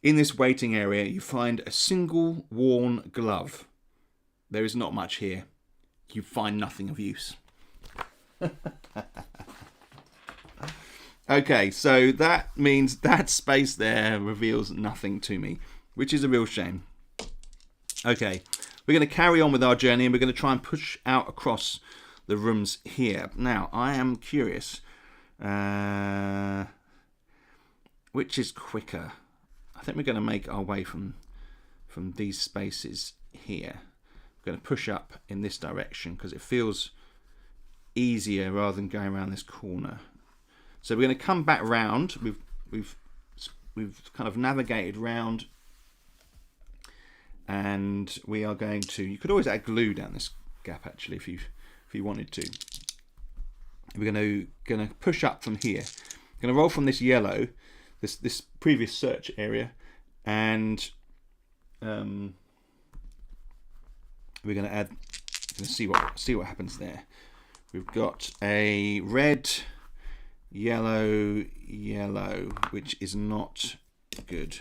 in this waiting area, you find a single worn glove. There is not much here. You find nothing of use. Okay, so that means that space there reveals nothing to me, which is a real shame. Okay, we're going to carry on with our journey, and we're going to try and push out across the rooms here. Now, I am curious, which is quicker? I think we're going to make our way from these spaces here. We're going to push up in this direction because it feels easier rather than going around this corner. So we're going to come back round. We've kind of navigated round, and we are going to. You could always add glue down this gap actually if you wanted to. We're going to push up from here. We're going to roll from this yellow, this previous search area, and we're going to add. See what happens there. We've got a red, yellow, yellow, which is not good.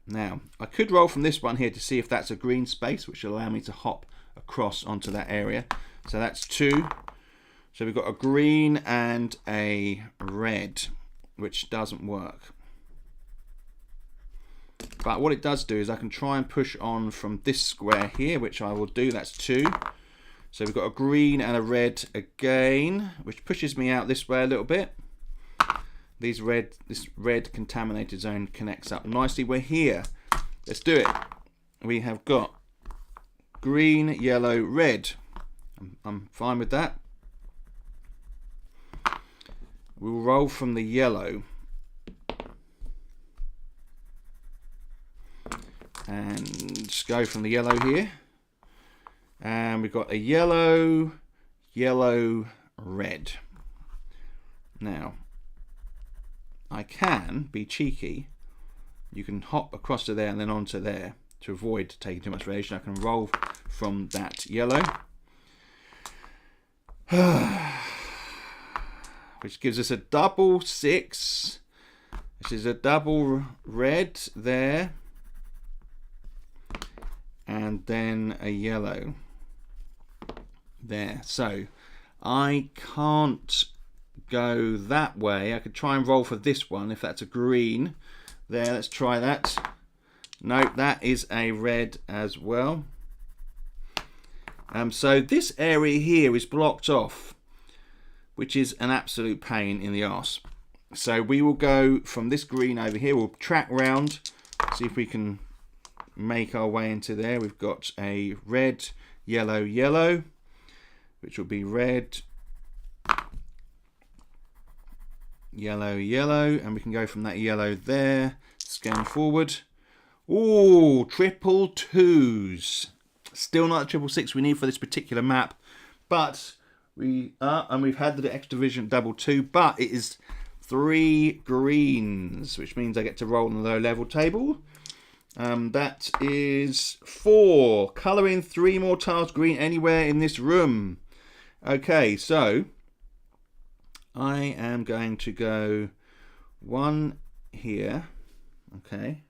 Now, I could roll from this one here to see if that's a green space, which will allow me to hop across onto that area. So that's 2. So we've got a green and a red, which doesn't work. But what it does do is I can try and push on from this square here, which I will do. That's 2. So we've got a green and a red again, which pushes me out this way a little bit. This red contaminated zone connects up nicely. We're here. Let's do it. We have got green, yellow, red. I'm fine with that. We'll roll from the yellow. And go from the yellow here. And we've got a yellow, yellow, red. Now, I can be cheeky. You can hop across to there and then onto there to avoid taking too much radiation. I can roll from that yellow. Which gives us a double 6. This is a double red there. And then a yellow there. So I can't go that way. I could try and roll for this one if that's a green. There, let's try that. No, that is a red as well. So this area here is blocked off, which is an absolute pain in the arse. So we will go from this green over here. We'll track round, see if we can make our way into there. We've got a red, yellow, yellow, which will be red, yellow, yellow, and we can go from that yellow there, scan forward. Ooh, triple twos. Still not the triple six we need for this particular map, but we are, and we've had the extra vision double two, but it is 3 greens, which means I get to roll on the low level table. That is 4. Colour in 3 more tiles green anywhere in this room. Okay, so I am going to go 1 here, okay,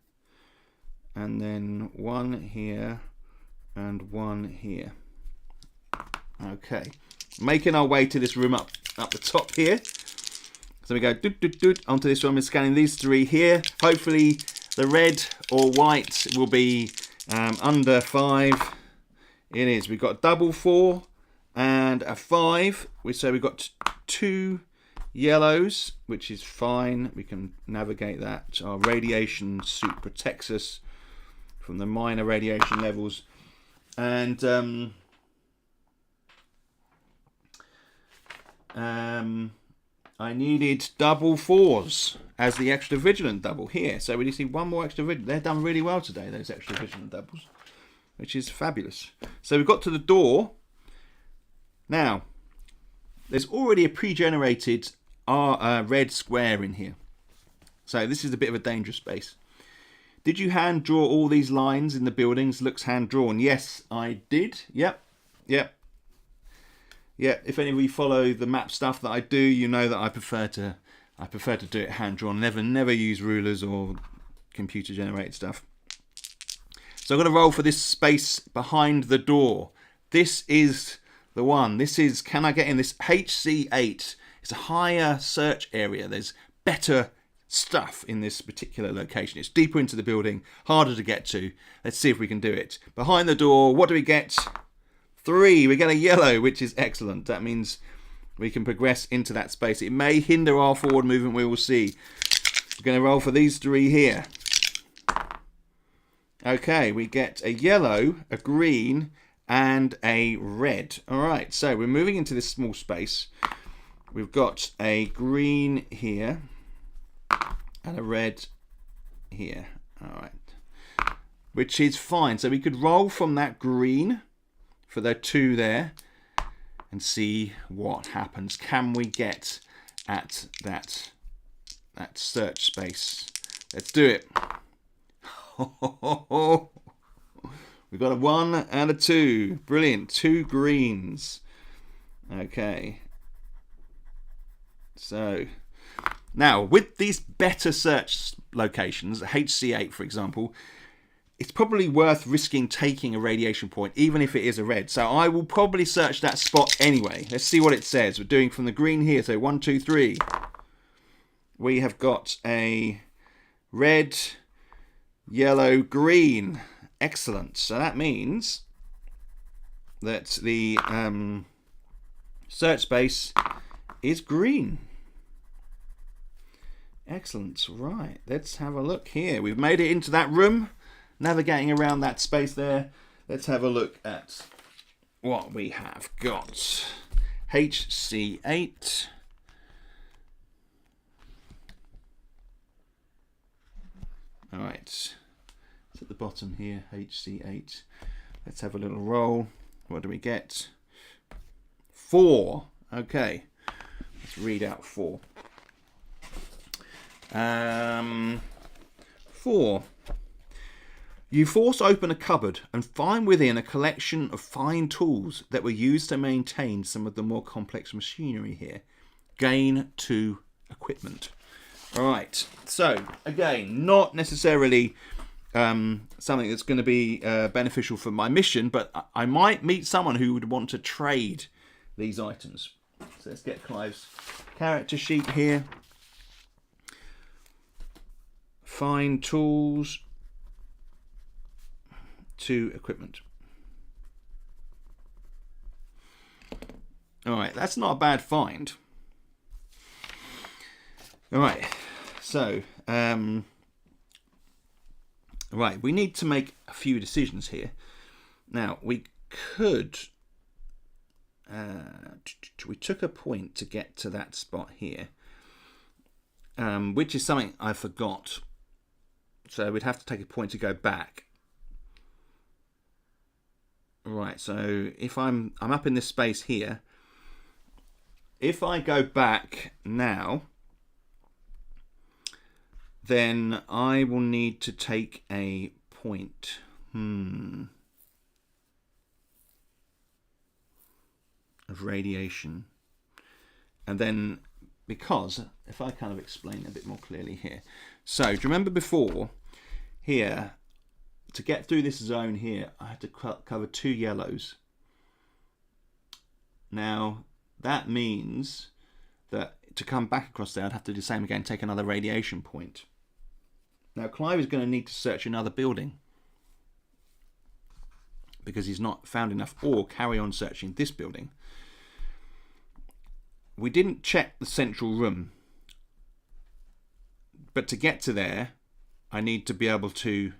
and then 1 here and 1 here. Okay, making our way to this room up the top here. So we go onto this one. We're scanning these 3 here. Hopefully the red or white will be under 5. It is. We've got double 4 and a 5. So we've got 2 yellows, which is fine. We can navigate that. Our radiation suit protects us from the minor radiation levels. And I needed double 4s as the extra vigilant double here. So we just need 1 more extra vigilant. They're done really well today, those extra vigilant doubles, which is fabulous. So we've got to the door. Now, there's already a pre-generated red square in here. So this is a bit of a dangerous space. Did you hand draw all these lines in the buildings? Looks hand drawn. Yes, I did. Yep. Yeah, if any of you follow the map stuff that I do, you know that I prefer to do it hand drawn. Never use rulers or computer generated stuff. So I'm going to roll for this space behind the door. This is the one. This is, can I get in this HC8? It's a higher search area. There's better stuff in this particular location. It's deeper into the building, harder to get to. Let's see if we can do it. Behind the door, what do we get? 3. We get a yellow, which is excellent. That means we can progress into that space. It may hinder our forward movement, we will see. We're going to roll for these 3 here. Okay, we get a yellow, a green, and a red. All right, so we're moving into this small space. We've got a green here and a red here. All right, which is fine. So we could roll from that green for the 2 there and see what happens. Can we get at that search space? Let's do it. We've got a 1 and a 2. Brilliant. 2 greens. Okay. So now with these better search locations, HC8 for example, it's probably worth risking taking a radiation point, even if it is a red. So I will probably search that spot anyway. Let's see what it says. We're doing from the green here. So 1, 2, 3. We have got a red, yellow, green. Excellent. So that means that the search space is green. Excellent. Right. Let's have a look here. We've made it into that room. Navigating around that space there, let's have a look at what we have got. HC8. All right, it's at the bottom here, HC8. Let's have a little roll. What do we get? 4. Okay, let's read out 4. 4. You force open a cupboard and find within a collection of fine tools that were used to maintain some of the more complex machinery here. Gain 2 equipment. All right, so again, not necessarily something that's going to be beneficial for my mission, but I might meet someone who would want to trade these items. So let's get Clive's character sheet here. Fine tools. 2 equipment. All right, that's not a bad find. All right, so right, we need to make a few decisions here. Now we could we took a point to get to that spot here. which is something I forgot. So we'd have to take a point to go back. Right, so if I'm up in this space here, if I go back now, then I will need to take a point. Of radiation. And then, because, if I kind of explain a bit more clearly here. So, do you remember before, here, to get through this zone here, I had to cover 2 yellows. Now, that means that to come back across there, I'd have to do the same again, take another radiation point. Now, Clive is going to need to search another building because he's not found enough, or carry on searching this building. We didn't check the central room, but to get to there, I need to be able to...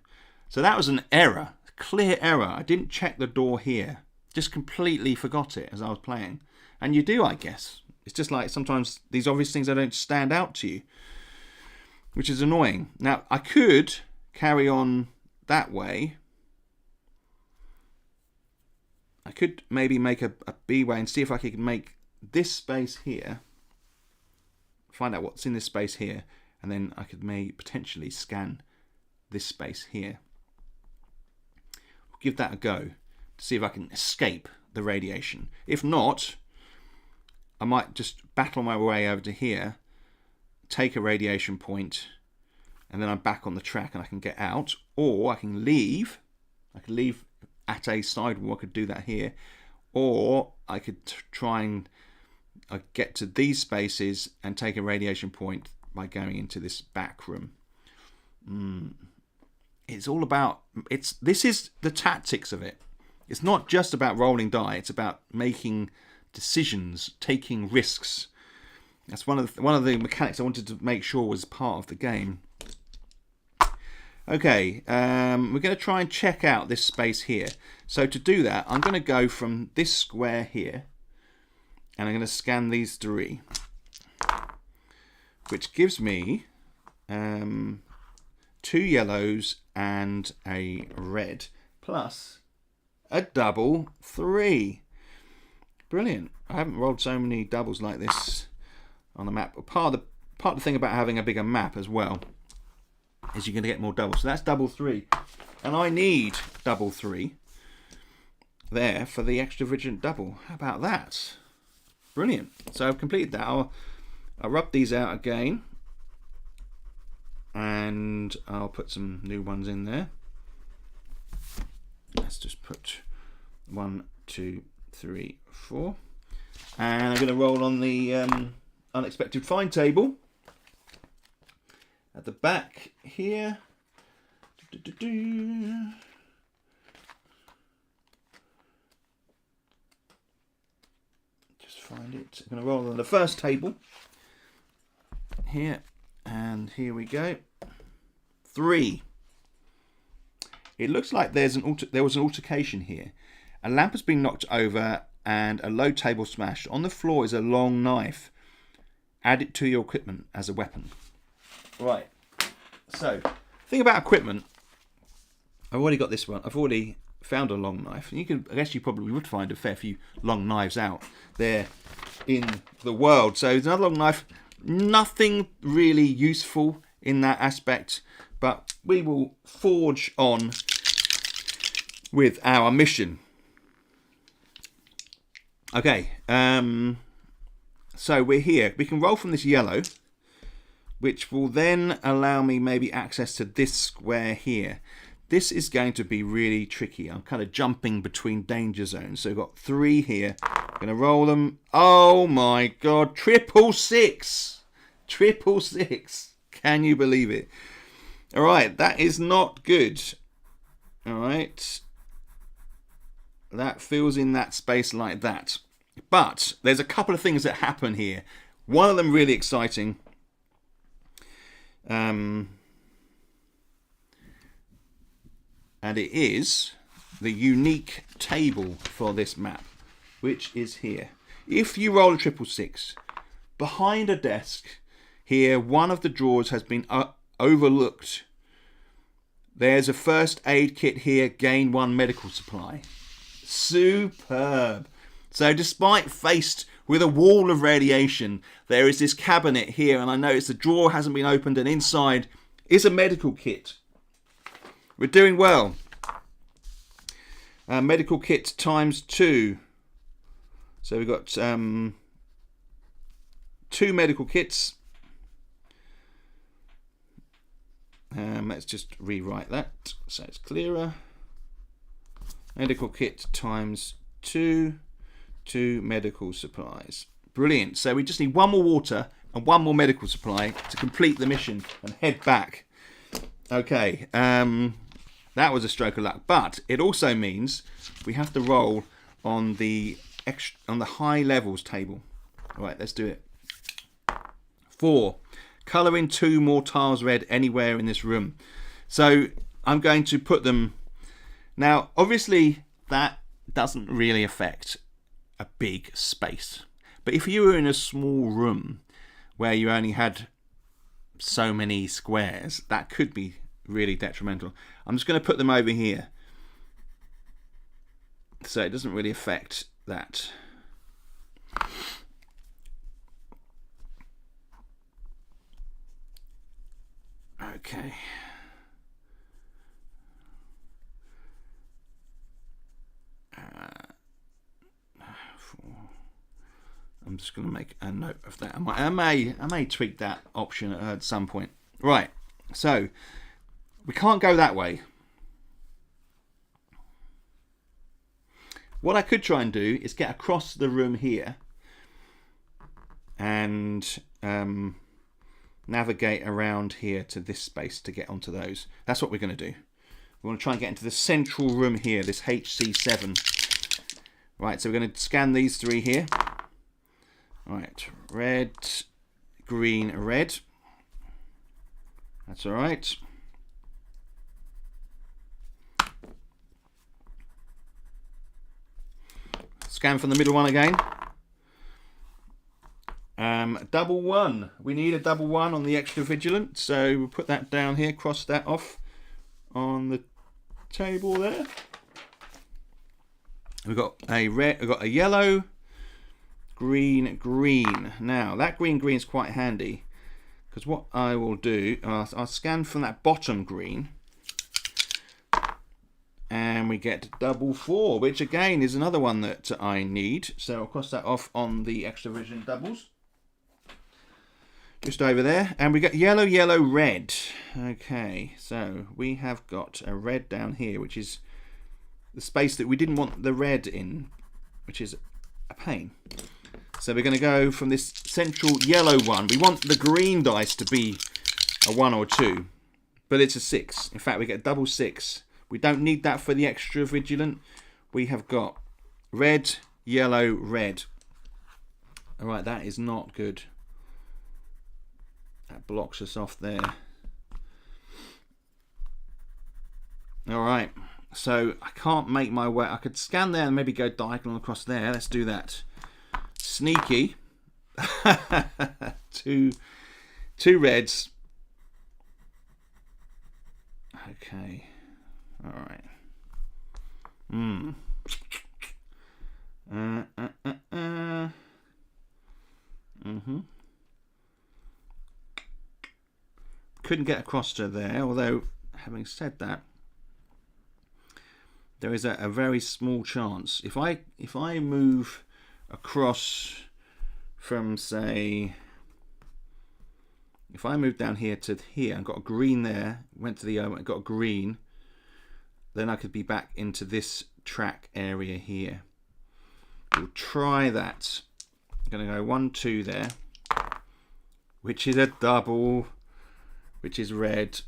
So that was an error, a clear error. I didn't check the door here. Just completely forgot it as I was playing. And you do, I guess. It's just like sometimes these obvious things, they don't stand out to you, which is annoying. Now, I could carry on that way. I could maybe make a B way and see if I could make this space here, find out what's in this space here, and then I could potentially scan this space here. Give that a go to see if I can escape the radiation. If not, I might just battle my way over to here, take a radiation point, and then I'm back on the track and I can get out. Or I can leave. I could leave at a sidewalk. I could do that here. Or I could try and get to these spaces and take a radiation point by going into this back room. It's all about... This is the tactics of it. It's not just about rolling die. It's about making decisions, taking risks. That's one of the mechanics I wanted to make sure was part of the game. Okay, we're going to try and check out this space here. So to do that, I'm going to go from this square here, and I'm going to scan these 3, which gives me 2 yellows and a red, plus a double 3. Brilliant. I haven't rolled so many doubles like this on the map. Part of the thing about having a bigger map as well is you're going to get more doubles. So that's double 3. And I need double 3 there for the extra vigilant double. How about that? Brilliant. So I've completed that. I'll rub these out again. And I'll put some new ones in there. Let's just put 1, 2, 3, 4. And I'm going to roll on the unexpected find table at the back here. Just find it. I'm going to roll on the first table here, and here we go. 3. It looks like there was an altercation here. A lamp has been knocked over and a low table smashed. On the floor is a long knife. Add it to your equipment as a weapon. Right. So, thing about equipment, I've already got this one. I've already found a long knife. I guess you probably would find a fair few long knives out there in the world. So, there's another long knife. Nothing really useful in that aspect, but we will forge on with our mission. Okay, so we're here. We can roll from this yellow, which will then allow me maybe access to this square here. This is going to be really tricky. I'm kind of jumping between danger zones. So we've got 3 here. I'm going to roll them. Oh my God, 666. 666. Can you believe it? All right, that is not good. All right. That fills in that space like that. But there's a couple of things that happen here. One of them really exciting. And it is the unique table for this map, which is here. If you roll a 666, behind a desk here, one of the drawers has been overlooked. There's a first aid kit here, gain 1 medical supply. Superb. So despite faced with a wall of radiation, there is this cabinet here, and I notice the drawer hasn't been opened, and inside is a medical kit. We're doing well. Medical kit times 2. So we've got 2 medical kits. Let's just rewrite that so it's clearer. Medical kit times 2 medical supplies. Brilliant. So we just need 1 more water and 1 more medical supply to complete the mission and head back. Okay, that was a stroke of luck, but it also means we have to roll on the high levels table. All right, let's do it. 4. Colour in 2 more tiles red anywhere in this room. So I'm going to put them... Now, obviously, that doesn't really affect a big space. But if you were in a small room where you only had so many squares, that could be really detrimental. I'm just going to put them over here. So it doesn't really affect that. Okay. I'm just going to make a note of that. I may tweak that option at some point. Right. So we can't go that way. What I could try and do is get across the room here and navigate around here to this space to get onto those. That's what we're going to do. We want to try and get into the central room here, this HC7. Right, so we're going to scan these 3 here. Right, red, green, red. That's all right. Scan from the middle one again. Double 1. We need a double 1 on the extra vigilant, so we'll put that down here, cross that off on the table there. We've got a red, we've got a yellow, green, green. Now that green is quite handy, because what I will do, I'll scan from that bottom green, and we get double 4, which again is another one that I need. So I'll cross that off on the extra vision doubles. Just over there, and we get yellow, yellow, red. Okay, so we have got a red down here, which is the space that we didn't want the red in, which is a pain. So we're going to go from this central yellow one. We want the green dice to be a 1 or 2, but it's a 6. In fact, we get a double 6. We don't need that for the extra vigilant. We have got red, yellow, red. All right, that is not good. That blocks us off there. All right, so I can't make my way. I could scan there and maybe go diagonal across there. Let's do that. Sneaky. two reds. Okay. All right. Couldn't get across to there, although having said that, there is a very small chance if I move across from, say, if I move down here to here and got a green there, went to the O and got a green, then I could be back into this track area here. We'll try that. I'm going to go 1, 2 there, which is a double, which is red.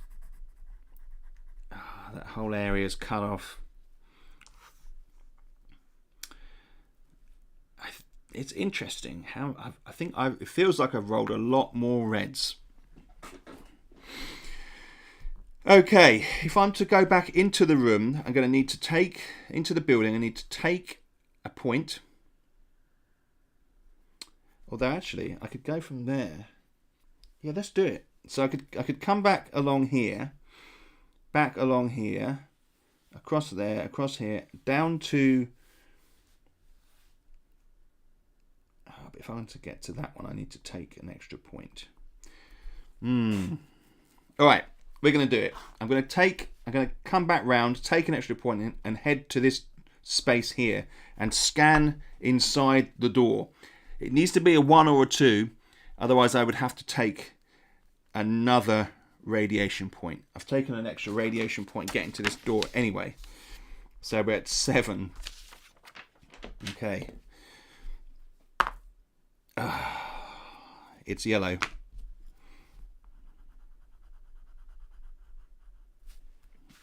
Oh, that whole area is cut off. It's interesting how I think it feels like I've rolled a lot more reds. Okay, if I'm to go back into the room, I'm going to need to take into the building. I need to take a point. Although actually, I could go from there Yeah, let's do it. So I could come back along here, across there, across here, down to. Oh, if I want to get to that one, I need to take an extra point. All right, we're going to do it. I'm going to come back round, take an extra point, and head to this space here and scan inside the door. It needs to be a 1 or a 2, otherwise I would have to take another radiation point. I've taken an extra radiation point getting to this door anyway. So we're at 7. Okay. It's yellow.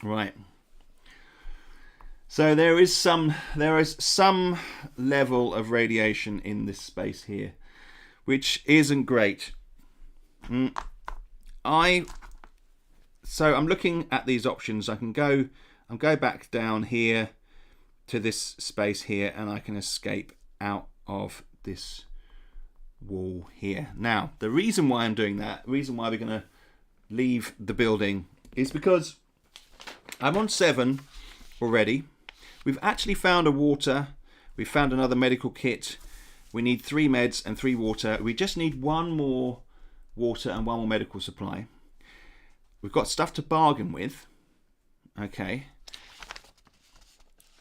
Right. So there is some level of radiation in this space here, which isn't great. So I'm looking at these options. I'll go back down here to this space here, and I can escape out of this wall here. Now, the reason why I'm doing that, the reason why we're going to leave the building, is because I'm on 7 already. We've actually found a water. We've found another medical kit. We need 3 meds and 3 water. We just need 1 more water and 1 more medical supply. We've got stuff to bargain with. Okay.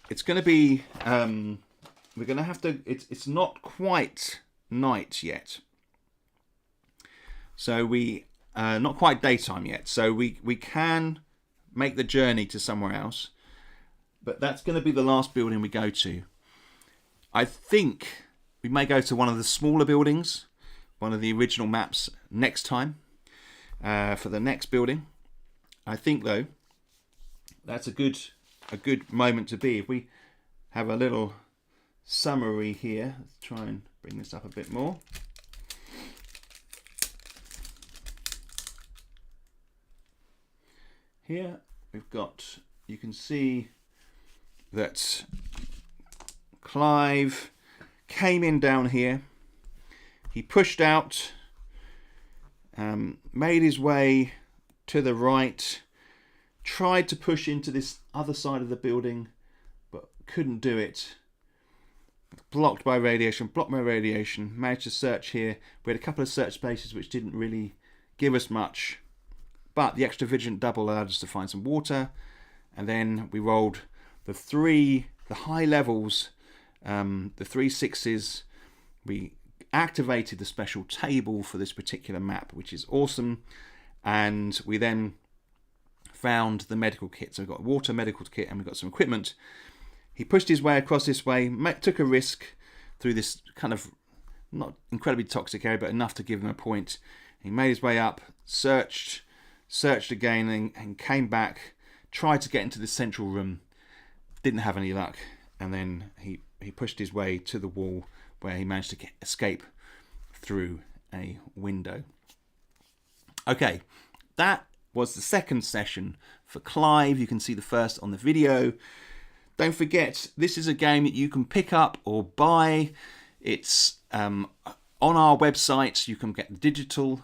It's going to be, we're going to have to, it's not quite night yet. So not quite daytime yet. So we can make the journey to somewhere else. But that's going to be the last building we go to. I think we may go to one of the smaller buildings, one of the original maps next time for the next building. I think, though, that's a good moment to be. If we have a little summary here, let's try and bring this up a bit more. Here we've got, you can see that Clive came in down here. He pushed out, made his way to the right, tried to push into this other side of the building, but couldn't do it. Blocked by radiation, managed to search here. We had a couple of search spaces which didn't really give us much, but the extra vigilant double allowed us to find some water, and then we rolled the high levels, the 3 6s. We activated the special table for this particular map, which is awesome, and we then found the medical kit. So we've got a water medical kit and we've got some equipment. He pushed his way across this way, took a risk through this kind of not incredibly toxic area, but enough to give him a point. He made his way up, searched again, and came back, tried to get into the central room, didn't have any luck, and then he pushed his way to the wall where he managed to escape through a window. Okay, that was the second session for Clive. You can see the first on the video. Don't forget, this is a game that you can pick up or buy. It's on our website. You can get the digital,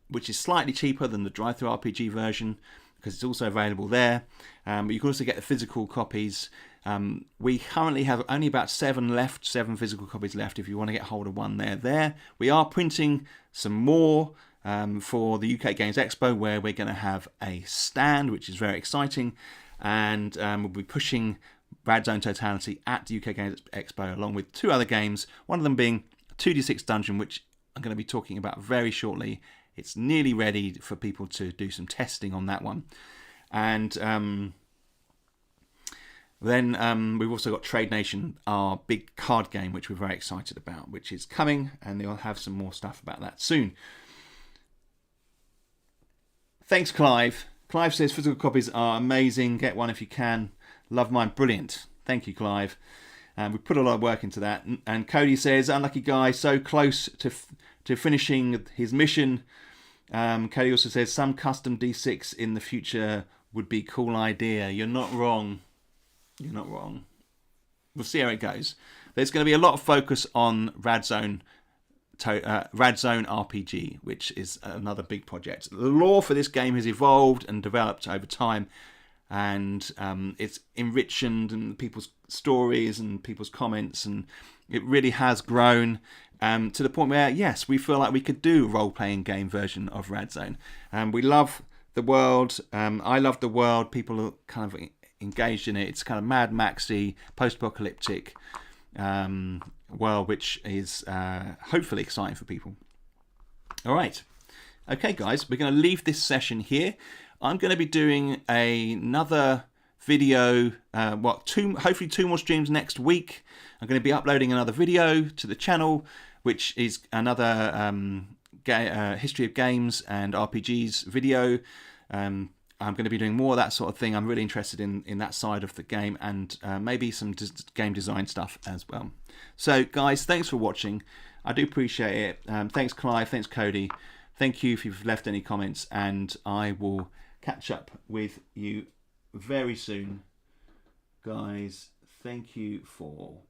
which is slightly cheaper than the drive-thru RPG version, because it's also available there. But you can also get the physical copies. We currently have only about 7 physical copies left. If you want to get hold of one, there. We are printing some more for the UK Games Expo, where we're going to have a stand, which is very exciting. And we'll be pushing Rad Zone Totality at the UK Games Expo, along with 2 other games, one of them being 2D6 Dungeon, which I'm going to be talking about very shortly. It's nearly ready for people to do some testing on that one. And then we've also got Trade Nation, our big card game, which we're very excited about, which is coming, and they'll have some more stuff about that soon. Thanks, Clive. Clive says physical copies are amazing. Get one if you can. Love mine. Brilliant. Thank you, Clive. We put a lot of work into that. And Cody says, unlucky guy, so close to finishing his mission. Cody also says, some custom D6 in the future would be a cool idea. You're not wrong. You're not wrong. We'll see how it goes. There's going to be a lot of focus on Rad Zone Rad Zone RPG, which is another big project. The lore for this game has evolved and developed over time, and it's enriched in people's stories and people's comments, and it really has grown to the point where, yes, we feel like we could do a role-playing game version of Rad Zone. We love the world. I love the world. People are kind of engaged in it. It's kind of Mad Maxy, post-apocalyptic world, which is hopefully exciting for people. All right. Okay, guys, we're going to leave this session here. I'm going to be doing another video, hopefully 2 more streams next week. I'm going to be uploading another video to the channel, which is another history of games and RPGs video. I'm going to be doing more of that sort of thing. I'm really interested in that side of the game, and maybe some game design stuff as well. So, guys, thanks for watching. I do appreciate it. Thanks, Clive. Thanks, Cody. Thank you if you've left any comments, and I will catch up with you very soon. Guys, thank you for